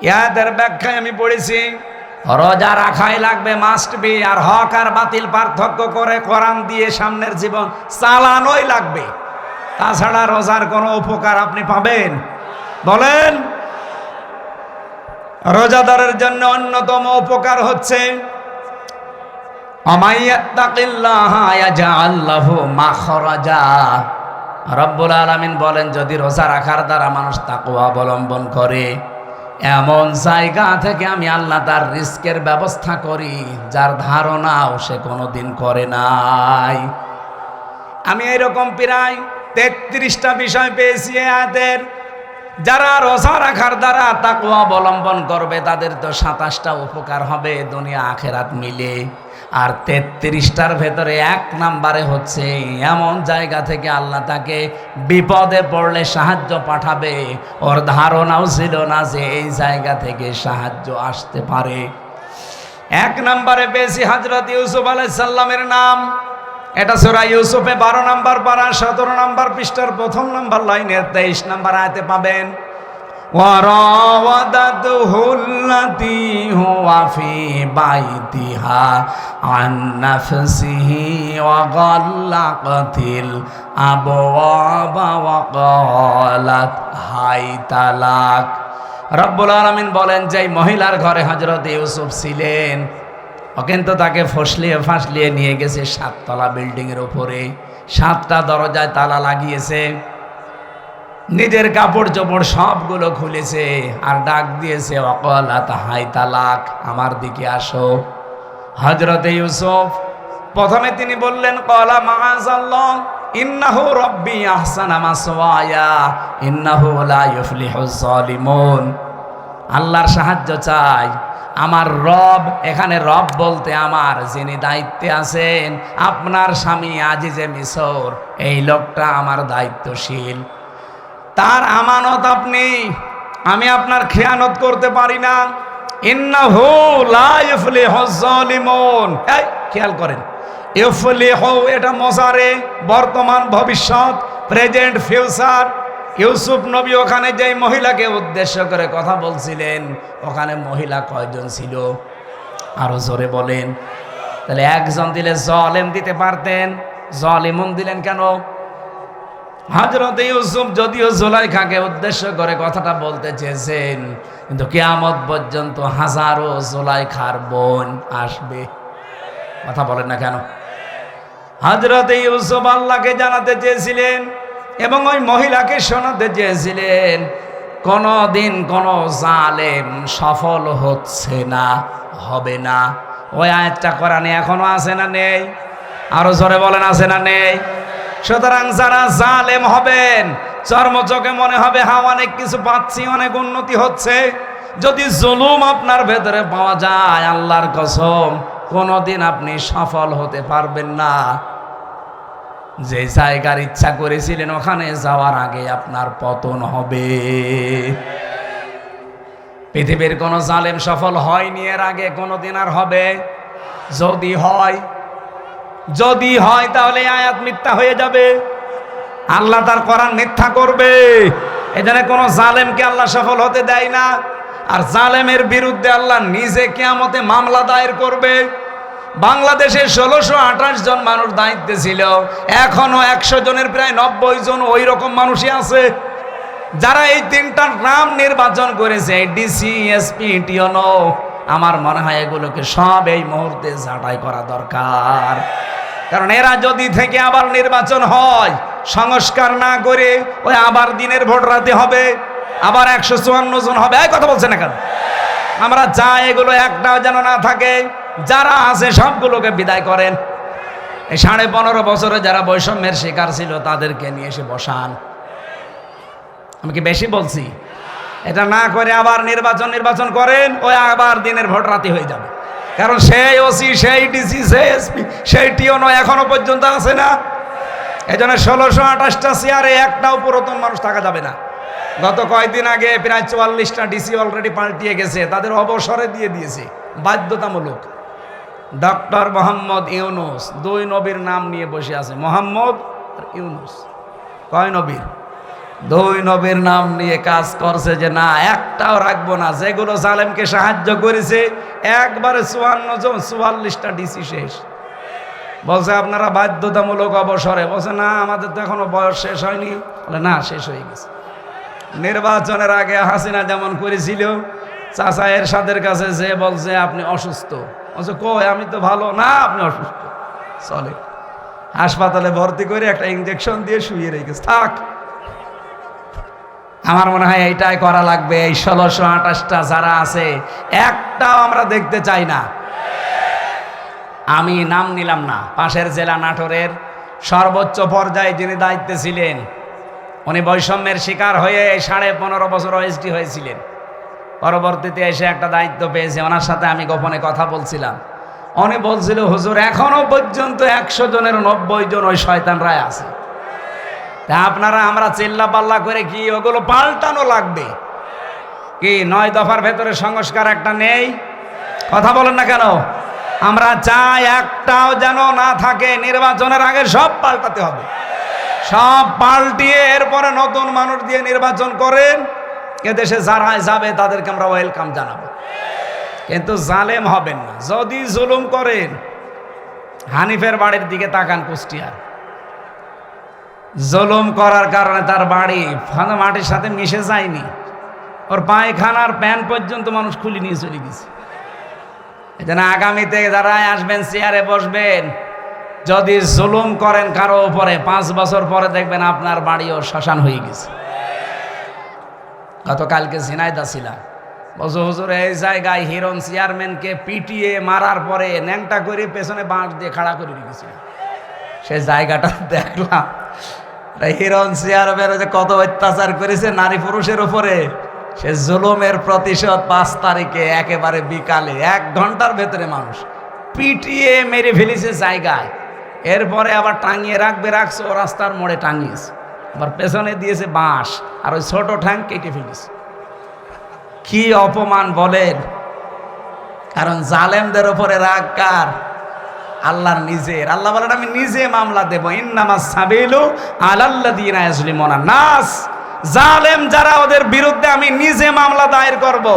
ইয়াদের ব্যাখ্যায় আমি পড়েছি রোজা রাখাই লাগবে, মাস্ট বি। আর হক আর বাতিল পার্থক্য করে কোরআন দিয়ে সামনের জীবন চালানোই লাগবে। তাছাড়া রোজার কোনো উপকার আপনি পাবেন? বলেন। রোজাদারের জন্য অন্যতম উপকার হচ্ছে আমাইয়াত্তাকিল্লাহা ইয়াজআল লাহু মাখরাজা। রব্বুল আলামিন বলেন যদি রোজা রাখার দ্বারা মানুষ তাকওয়া অবলম্বন করে, এমন জায়গা থেকে আমি আল্লাহ তার রিস্কের ব্যবস্থা করি যার ধারণাও সে কোনোদিন করে নাই। আমি এরকম প্রায় 33টা বিষয় পেয়েছি আয়াতের। যারা রোজা রাখার দ্বারা তাকওয়া অবলম্বন করবে তাদের তো 27টা উপকার হবে দুনিয়া আখেরাত মিলে। আর 33টার ভেতরে 1 নম্বরে হচ্ছে এমন জায়গা থেকে আল্লাহ তাকে বিপদে পড়লে সাহায্য পাঠাবে, ওর ধারণাও ছিল না যে এই জায়গা থেকে সাহায্য আসতে পারে। 1 নম্বরে পেয়েছি হযরত ইউসুফ আলাইহিস সালামের নাম। এটা সূরা ইউসুফে 12 নম্বর পারা 17 নম্বর পৃষ্ঠার 1 নম্বর লাইনের 23 নম্বর আয়াতে পাবেন। ওয়ারাওয়াদাতুহুল্লাতী হুয়া ফি বাইতিহা আন নাফসিহি ওয়া গাল্লাকাতিল আবওয়াবা ওয়া ক্বালাত হাইতালাক। রব্বুল আলামিন বলেন যে মহিলার ঘরে হযরত ইউসুফ ছিলেন, ও কিন্তু তাকে ফাঁসলিয়ে নিয়ে গেছে 7 তলা বিল্ডিংয়ের উপরে। 7টা দরজায় তালা লাগিয়েছে, নিজের কাপড় চোপড় সবগুলো খুলেছে, আর ডাক দিয়েছে ওয়াকালাত হাইতালাক, আমার দিকে আসো। হযরত ইউসুফ প্রথমে তিনি বললেন ক্বালা মাআযাল্লাহ ইন্নাহু রাব্বি আহসানা মাসওয়ায়া ইন্নাহু লা ইউফলিহুজ জালিমুন। আল্লাহর সাহায্য চাই। আমার রব, এখানে রব বলতে আমার যিনি দায়িত্বে আছেন, আপনার স্বামী আজিজে মিসর, এই লোকটা আমার দায়িত্বশীল, তার আমানত আপনি, আমি আপনার খেয়ানত করতে পারি না। ইন্নাহু লা ইউফলিহুজ জালিমুন। এই খেয়াল করেন, ইউফলিহু এটা মজারে, বর্তমান ভবিষ্যৎ, প্রেজেন্ট ফিউচার। ইউসুফ নবী ওখানে যে মহিলাকে উদ্দেশ্য করে কথা বলছিলেন, ওখানে মহিলা কয়জন ছিল? আরো জোরে বলেন। তাহলে একজন দিলে জালেম দিতে পারতেন, জালিমুন দিলেন কেন? হযরত ইউসুফ যদিও জুলাইখাকে উদ্দেশ্য করে কথাটা বলতে চেয়েছেন, কিন্তু কিয়ামত পর্যন্ত হাজারো জুলাইখার বোন আসবে। কথা বলেন না কেন? হযরত ইউসুফ আল্লাহকে জানাতে চেয়েছিলেন এবং ওই মহিলাকে শোনাতে চেয়েছিলেন, কোনদিন কোন জালেম সফল হচ্ছে না, হবে না। ওই আয়াতটা কোরআনে এখনো আছে না নেই? আরো জোরে বলেন, আছে না নেই? সুতরাং যারা জালেম হবেন, চর্মচোখে মনে হবে হ্যাঁ অনেক কিছু পাচ্ছি, অনেক উন্নতি হচ্ছে, যদি জুলুম আপনার ভেতরে পাওয়া যায়, আল্লাহর কসম কোনদিন আপনি সফল হতে পারবেন না। যে জায়গার ইচ্ছা করেছিলেন ওখানে যাওয়ার আগে আপনার পতন হবে। পৃথিবীর কোন জালেম সফল হয়নি এর আগে, কোনদিন আর হবে? যদি হয় তাহলে আয়াত মিথ্যা হয়ে যাবে, আল্লাহ তার কোরআন মিথ্যা করবে। এজন্য কোন জালেমকে আল্লাহ সফল হতে দেয় না। আর জালেমের বিরুদ্ধে আল্লাহ নিজে কিয়ামতে মামলা দায়ের করবে। বাংলাদেশে 1628 জন মানুষ দায়িত্বে ছিল, এখনো 100 জনের প্রায় 90 জন ওই রকম মানুষই আছে, যারা এই তিনটার নাম নির্বাচন করেছে, ডিসি, এসপি, টিওনো। আমার মনে হয় এগুলোকে সব এই মুহূর্তে ছাঁটাই করা দরকার। কারণ এরা যদি থেকে আবার নির্বাচন হয়, সংস্কার না করে ওই আবার দিনের ভোট রাতে হবে, আবার 154 জন হবে। এই কথা বলছে না কেন? আমরা চাই এগুলো একটাও যেন না থাকে। যারা আছে সবগুলোকে বিদায় করেন। এই 15.5 বছরে যারা বৈষম্যের শিকার ছিল তাদেরকে নিয়ে এসে বসান। আমি কি বেশি বলছি? এটা না করে আবার নির্বাচন করেন, ওই আবার দিনের ভোট রাতে হয়ে যাবে। কারণ সেই ওসি, সেই ডিসি, সেই এসপি, সেই টিওনো এখনো পর্যন্ত আছে না। এই জন্য 1628টা চেয়ারে একটাও পুরাতন মানুষ থাকা যাবে না। গত কয়েকদিন আগে প্রায় 44টা ডিসি অলরেডি পাল্টিয়ে গেছে, তাদের অবসরে দিয়ে দিয়েছে বাধ্যতামূলক। ডক্টর মোহাম্মদ ইউনুস 2 নবীর নাম নিয়ে বসে আছে, মোহাম্মদ আর ইউনুস। কয় নবীর? 2 নবীর নাম নিয়ে কাজ করছে যে না একটাও রাখবো না। যেগুলো জালেমকে সাহায্য করেছে একবারে 54 জন, 44টা ডিসি শেষ। বলছে আপনারা বাধ্যতামূলক অবসরে। বলছে না আমাদের তো এখনো বয়স শেষ হয়নি। বলে না, শেষ হয়ে গেছে। নির্বাচনের আগে হাসিনা যেমন করেছিল, চাচা এরশাদের কাছে যে বলছে আপনি অসুস্থ, বলছে কই আমি তো ভালো। না আপনি অসুস্থ, চলে হাসপাতালে ভর্তি করে একটা ইঞ্জেকশন দিয়ে শুয়ে রেখেছে, থাক। আমার মনে হয় এইটাই করা লাগবে। এই 1628টা যারা আছে একটাও আমরা দেখতে চাই না। আমি নাম নিলাম না, পাশের জেলা নাটোরের সর্বোচ্চ পর্যায়ে যিনি দায়িত্বে ছিলেন, উনি বৈষম্যের শিকার হয়ে 15.5 বছর ওএসডি হয়েছিলেন। পরবর্তীতে এসে একটা দায়িত্ব পেয়েছে, ওনার সাথে আমি গোপনে কথা বলছিলাম। উনি বলছিল হুজুর এখনো পর্যন্ত 100 জনের 90 জন ওই শয়তানরাই আছে। তা আপনারা আমরা চিল্লা পাল্লা করে কি ওগুলো পাল্টানো লাগবে কি? 9 দফার ভেতরে সংস্কার একটা নেই? কথা বলেন না কেন? আমরা চাই একটাও যেন না থাকে। নির্বাচনের আগে সব পাল্টাতে হবে, সব পাল্টিয়ে এরপরে নতুন মানুষ দিয়ে নির্বাচন করেন। এদেশে যারা যাবে তাদেরকে আমরা ওয়েলকাম জানাবো, কিন্তু জালেম হবেন না। যদি জুলুম করেন, হানিফের বাড়ির দিকে তাকান, কুষ্টিয়ার জুলুম করার কারণে তার বাড়ি মাটির সাথে মিশে যায়নি, ওর পায়খানার প্যান পর্যন্ত মানুষ খুলে নিয়ে চলে গেছে। এই জন্য আগামীতে যারা আসবেন চেয়ারে বসবেন, যদি জুলুম করেন কারো উপরে, 5 বছর পরে দেখবেন আপনার বাড়িও শ্মশান হয়ে গেছে। গতকালকে ঝিনাইদহ ছিলাম, বলছে হুজুর এই জায়গায় হিরণ চেয়ারম্যানকে পিটিয়ে মারার পরে ন্যাংটা করে পেছনে বাঁশ দিয়ে খাড়া করে রেখেছিল। সে জায়গাটা দেখলাম, হিরণ চেয়ারম্যান যে কত অত্যাচার করেছে নারী পুরুষের উপরে, সে জুলুমের প্রতিশোধ 5 তারিখে একেবারে বিকালে 1 ঘন্টার ভেতরে মানুষ পিটিয়ে মেরে ফেলেছে জায়গায়। এরপরে আবার টাঙিয়ে রাখছে, ও রাস্তার মোড়ে টাঙিয়েছে, আবার পেছনে দিয়েছে বাঁশ, আর ওই ছোট ঠ্যাং কেটে ফেলেছে। কি অপমান বলেন! কারণ জালেমদের উপরে রাগ কার? আল্লাহর নিজের। আল্লাহ বলেন আমি নিজে মামলা দেব, ইন্নামাস সাবিলু আলাল্লাযিনা ইয়াজলিমুনা নাস। জালেম যারা, ওদের বিরুদ্ধে আমি নিজে মামলা দায়ের করব।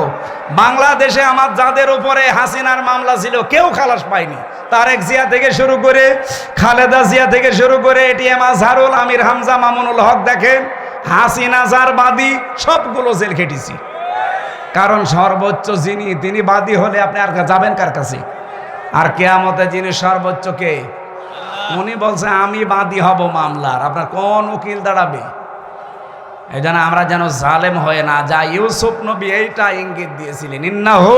বাংলাদেশে আমার যাদের উপরে হাসিনার মামলা ছিল কেউ খালাস পায়নি। তারেক জিয়া থেকে শুরু করে, খালেদা জিয়া থেকে শুরু করে, এটিএম আজহারুল, আমির হামজা, মামুনুল হক, দেখেন হাসিনা যার বাদী সবগুলো জেল খেটেছি। কারণ সর্বোচ্চ যিনি, তিনি বাদী হলে আপনি আর যাবেন কার কাছে? আর কিয়ামতে যিনি সর্বোচ্চ কে? উনি বলছে আমি বাদী হব মামলার, আপনার কোন উকিল দাঁড়াবে? এই জন্য আমরা যেন জালেম হয়ে না যাই। ইউসুফ নবী এইটা ইঙ্গিত দিয়েছিলেন, ইন্নাহু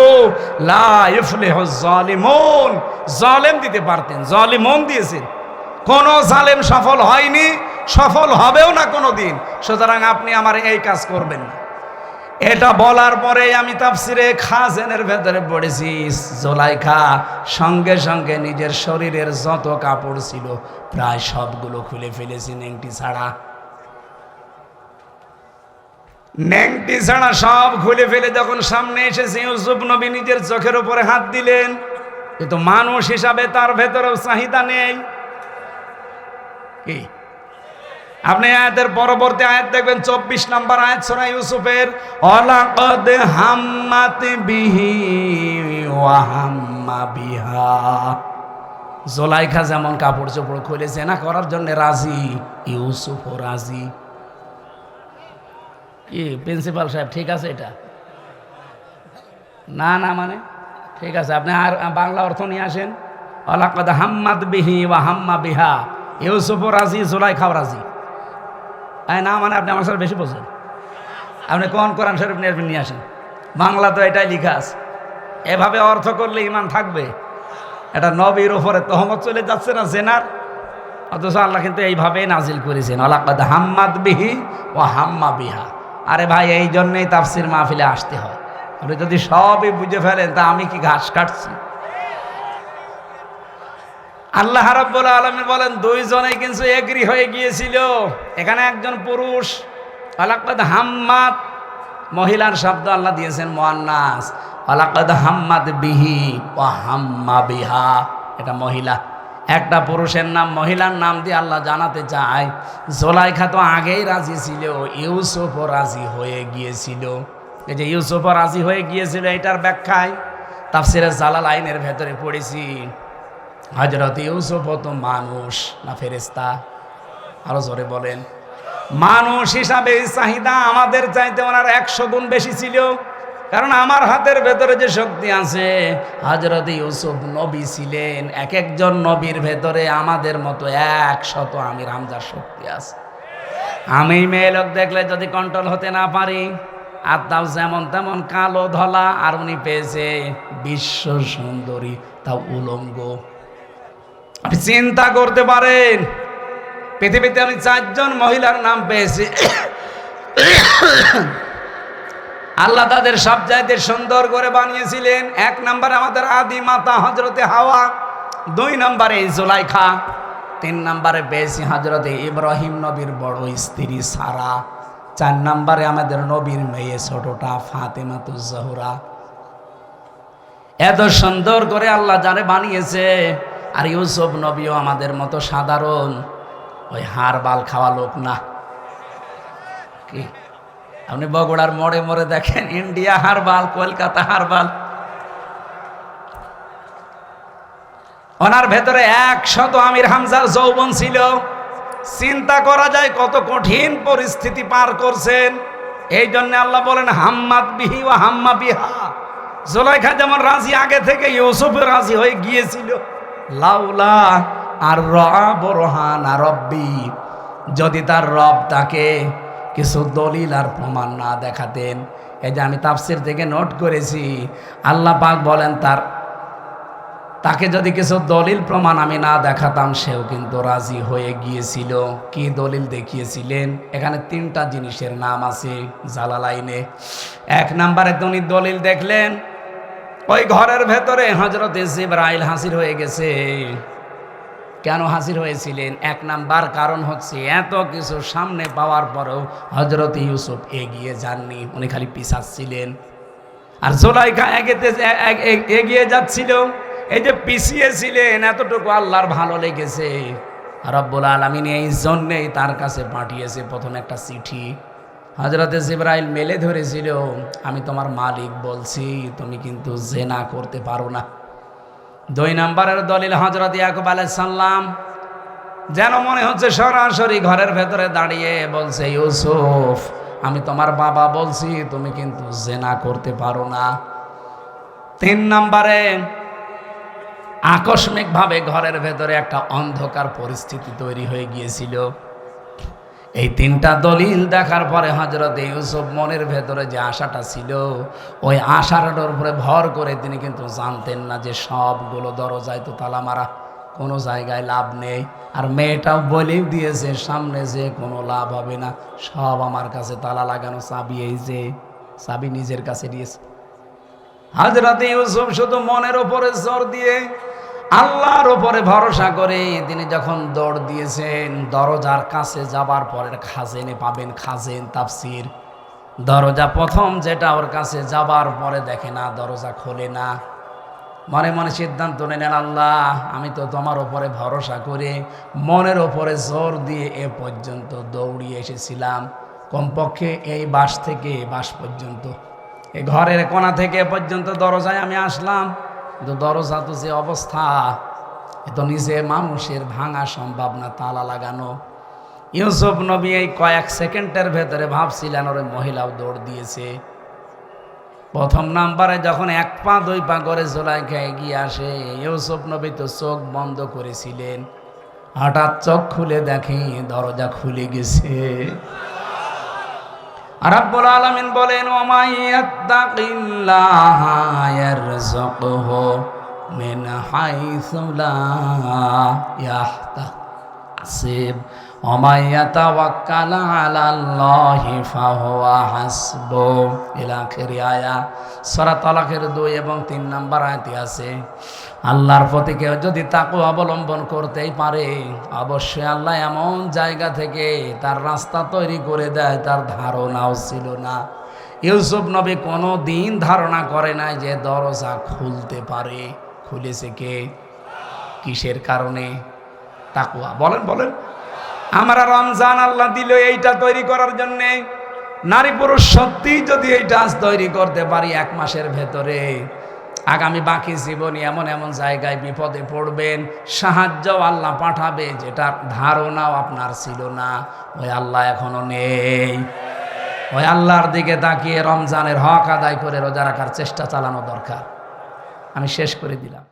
লা ইফলিহুজ জালিমুন। জালেম দিতে পারতেন, জালিমুন দিয়েছেন। কোন জালেম সফল হয়নি, সফল হবেও না কোনোদিন। সুতরাং আপনি আমার এই কাজ করবেন না। এটা বলার পরে আমি তাফসিরে খাজেনের ভেতরে পড়েছি, জুলাইখা সঙ্গে সঙ্গে নিজের শরীরের যত কাপড় ছিল প্রায় সবগুলো খুলে ফেলেছি, নেংটি ছাড়া। নেংটি ছাড়া সব খুলে ফেলে যখন সামনে এসেছে, ইউসুফ নবী নিজের চোখের উপরে হাত দিলেন। কিন্তু মানুষ হিসাবে তার ভেতরেও চাহিদা নেই। কি আপনি আয়াতের পরবর্তী আয়াত দেখবেন, 24 নম্বর আয়াত সূরা ইউসুফের, ওয়ালাকাদ হাম্মাত বিহি ওয়া হাম্মা বিহা। জুলাইখা যেমন কাপড় চোপড় খুলে জেনা করার জন্য রাজি, ইউসুফও রাজি। কি প্রিন্সিপাল সাহেব ঠিক আছে এটা? না না মানে ঠিক আছে, আপনি আর বাংলা অর্থ নিয়ে আসেন। ওয়ালাকাদ হাম্মাত বিহি ওয়া হাম্মা বিহা, ইউসুফও রাজি, জুলাইখাও রাজি। না মানে আপনি আমার সাথে বেশি বোঝেন। আপনি কোন কোরআন শরীফ নিয়ে আসেন, বাংলা তো এটাই লেখা আছে। এভাবে অর্থ করলে ইমান থাকবে? এটা নবীর উপরে তহমত চলে যাচ্ছে না জেনার। অথচ আল্লাহ কিন্তু এইভাবেই নাজিল করেছেন, ওয়ালাকাদ হাম্মাত বিহি ওয়া হাম্মা বিহা। আরে ভাই, এই জন্যই তাফসির মাহফিলে আসতে হয়। আপনি যদি সবই বুঝে ফেলেন তা আমি কি ঘাস কাটছি? আল্লাহ রাব্বুল আলামিন বলেন দুইজনেই কিন্তু এগ্রি হয়ে গিয়েছিল। এখানে একজন পুরুষ, ওয়ালাকাদ হাম্মাত মহিলার শব্দ আল্লাহ দিয়েছেন মুআন্নাস, ওয়ালাকাদ হাম্মাত বিহি ওয়া হাম্মা বিহা এটা মহিলা। একটা পুরুষের নাম মহিলার নাম দিয়ে আল্লাহ জানাতে চায় জুলাইখা তো আগেই রাজি ছিল, ইউসুফও রাজি হয়ে গিয়েছিল। এই যে ইউসুফও রাজি হয়ে গিয়েছিল, এটার ব্যাখ্যায় তাফসিরে জালালাইনের ভেতরে পড়েছি, হযরত ইউসুফ তো মানুষ না ফেরেশতা? আরো জোরে বলেন। মানুষ হিসাবে চাহিদা আমাদের চাইতে ওনার 100 গুণ বেশি ছিল। কারণ আমার হাতের ভেতরে যে শক্তি আছে, হযরত ইউসুফ নবী ছিলেন। এক একজন নবীর ভেতরে আমাদের মতো 100 আমির হামজার শক্তি আছে। আমি মেয়ে লোক দেখলে যদি কন্ট্রোল হতে না পারি, আর তাও যেমন তেমন কালো ধলা, আর উনি পেয়েছে বিশ্ব সুন্দরী, তাও উলঙ্গ। আপনি চিন্তা করতে পারেন, পৃথিবীতে আমি 4 জন মহিলার নাম পেয়েছি। আল্লাহ তাদের সব চাইতে সুন্দর করে বানিয়েছিলেন। 1 নম্বরে আমাদের আদি মাতা হযরতে হাওয়া, 2 নম্বরে জুলাইখা, 3 নম্বরে পেয়েছি হযরতে ইব্রাহিম নবীর বড় স্ত্রী সারা, 4 নম্বরে আমাদের নবীর মেয়ে ছোটটা ফাতেমাতুজ জোহরা। এত সুন্দর করে আল্লাহ যারে বানিয়েছে। আর ইউসুফ নবীও আমাদের মতো সাধারণ ওই হাড় বাল খাওয়া লোক না। কি আপনি বগুড়ার মোড়ে মোড়ে দেখেন ইন্ডিয়া হারবাল, কলকাতা হারবাল। ওনার ভেতরে 100 আমির হামজার যৌবন ছিল। চিন্তা করা যায় কত কঠিন পরিস্থিতি পার করছেন। এই জন্য আল্লাহ বলেন হাম্মাত বিহি ওয়া হাম্মা বিহা। জুলাইখা যেমন রাজি আগে থেকে, ইউসুফও রাজি হয়ে গিয়েছিল। লাউলা আর বুরহানা রব্বি, যদি তার রব তাকে কিছু দলিল আর প্রমাণ না দেখাতেন, এই যে আমি তাফসির থেকে নোট করেছি, আল্লাহ পাক বলেন তাকে যদি কিছু দলিল প্রমাণ আমি না দেখাতাম সেও কিন্তু রাজি হয়ে গিয়েছিল। কি দলিল দেখিয়েছিলেন? এখানে 3টা জিনিসের নাম আছে জালালাইনে। 1 নম্বরে তিনি দলিল দেখলেন ওই ঘরের ভেতরে হযরত জিবরাইল হাজির হয়ে গেছে। কেন হাজির হয়েছিলেন? 1 নাম্বার কারণ হচ্ছে এত কিছু সামনে পাওয়ার পরেও হযরত ইউসুফ এগিয়ে যাননি, উনি খালি পিছাচ্ছিলেন। আর জুলাইখা এগিয়ে যাচ্ছিল। এই যে পিছিয়েছিলেন এতটুকু আল্লাহর ভালো লেগেছে। রব্বুল আলামিন এই জন্যেই তার কাছে পাঠিয়েছে প্রথম একটা চিঠি। হযরত জিবরাইল মেলে ধরেছিল, আমি তোমার মালিক বলছি, তুমি কিন্তু জেনা করতে পারো না। 2 নম্বরের দলিল হযরত ইয়াকুব আলাইহিস সালাম, যেন মনে হচ্ছে সরাসরি ঘরের ভেতরে দাঁড়িয়ে বলছে, ইউসুফ আমি তোমার বাবা বলছি, তুমি কিন্তু জেনা করতে পারো না। 3 নম্বরে আকস্মিকভাবে ঘরের ভেতরে একটা অন্ধকার পরিস্থিতি তৈরি হয়ে গিয়েছিল। এই 3টা দলিল দেখার পরে হযরত ইউসুফ মনের ভেতরে যে আশাটা ছিল, ওই আশাটার উপরে ভর করে তিনি কিন্তু জানতেন না যে সবগুলো দরজায় তো তালা মারা, কোনো জায়গায় লাভ নেই। আর মেয়েটাও বলেই দিয়েছে সামনে যে কোনো লাভ হবে না, সব আমার কাছে তালা লাগানো, চাবি এই যে চাবি নিজের কাছে দিয়েছে। হযরত ইউসুফ শুধু মনের উপরে জোর দিয়ে আল্লাহর উপরে ভরসা করে তিনি যখন দৌড় দিয়েছেন, দরজার কাছে যাবার পরে খাজেনে পাবেন, খাজেন তাফসির, দরজা প্রথম যেটা ওর কাছে যাবার পরে দেখে না, দরজা খোলে না। মনে মনে সিদ্ধান্ত নেন, আল্লাহ আমি তো তোমার উপরে ভরসা করে মনের উপরে জোর দিয়ে এ পর্যন্ত দৌড়িয়ে এসেছিলাম, কমপক্ষে এই বাস থেকে বাস পর্যন্ত, এই ঘরের কোণা থেকে এ পর্যন্ত দরজায় আমি আসলাম, কিন্তু দরজা তো যে অবস্থা, এ তো নিজে মানুষের ভাঙা সম্ভব না, তালা লাগানো। ইউসুফ নবী এই কয়েক সেকেন্ডের ভেতরে ভাবছিলেন ওরে মহিলাও দৌড় দিয়েছে। প্রথম নাম্বারে যখন 1 পা 2 পা করে জুলাইখা এগিয়ে আসে, ইউসুফ নবী তো চোখ বন্ধ করেছিলেন, হঠাৎ চোখ খুলে দেখে দরজা খুলে গেছে। রব্বুল আলামিন বলেন, ওয়া মাইয়াত্তাকিল্লাহা ইয়ারযুকহু মিন হাইসু লা ইয়াহতাসিব ওয়া মাইয়াতাওয়াক্কাল আলাল্লাহি ফাহুয়া হাসবুহ ইলা আখির আয়া। সূরা তালাকের 2 এবং 3 নম্বর আয়াতে আছে, আল্লাহর প্রতি কেউ যদি তাকওয়া অবলম্বন করতেই পারে, অবশ্যই আল্লাহ এমন জায়গা থেকে তার রাস্তা তৈরি করে দেয় তার ধারণাও ছিল না। ইউসুফ নবী কোনো দিন ধারণা করে নাই যে দরজা খুলতে পারে। খুলেছে কে? কিসের কারণে? তাকওয়া। বলেন বলেন। আমরা রমজান আল্লাহ দিল এইটা তৈরি করার জন্যে। নারী পুরুষ সত্যি যদি এইটা আজ তৈরি করতে পারি 1 মাসের ভেতরে, আগামী বাকি জীবনে এমন এমন জায়গায় বিপদে পড়বেন, সাহায্য আল্লাহ পাঠাবে যেটার ধারণাও আপনার ছিল না। ওই আল্লাহ এখনো নেই। ওই আল্লাহর দিকে তাকিয়ে রমজানের হক আদায় করে রোজা রাখার চেষ্টা চালানো দরকার। আমি শেষ করে দিলাম।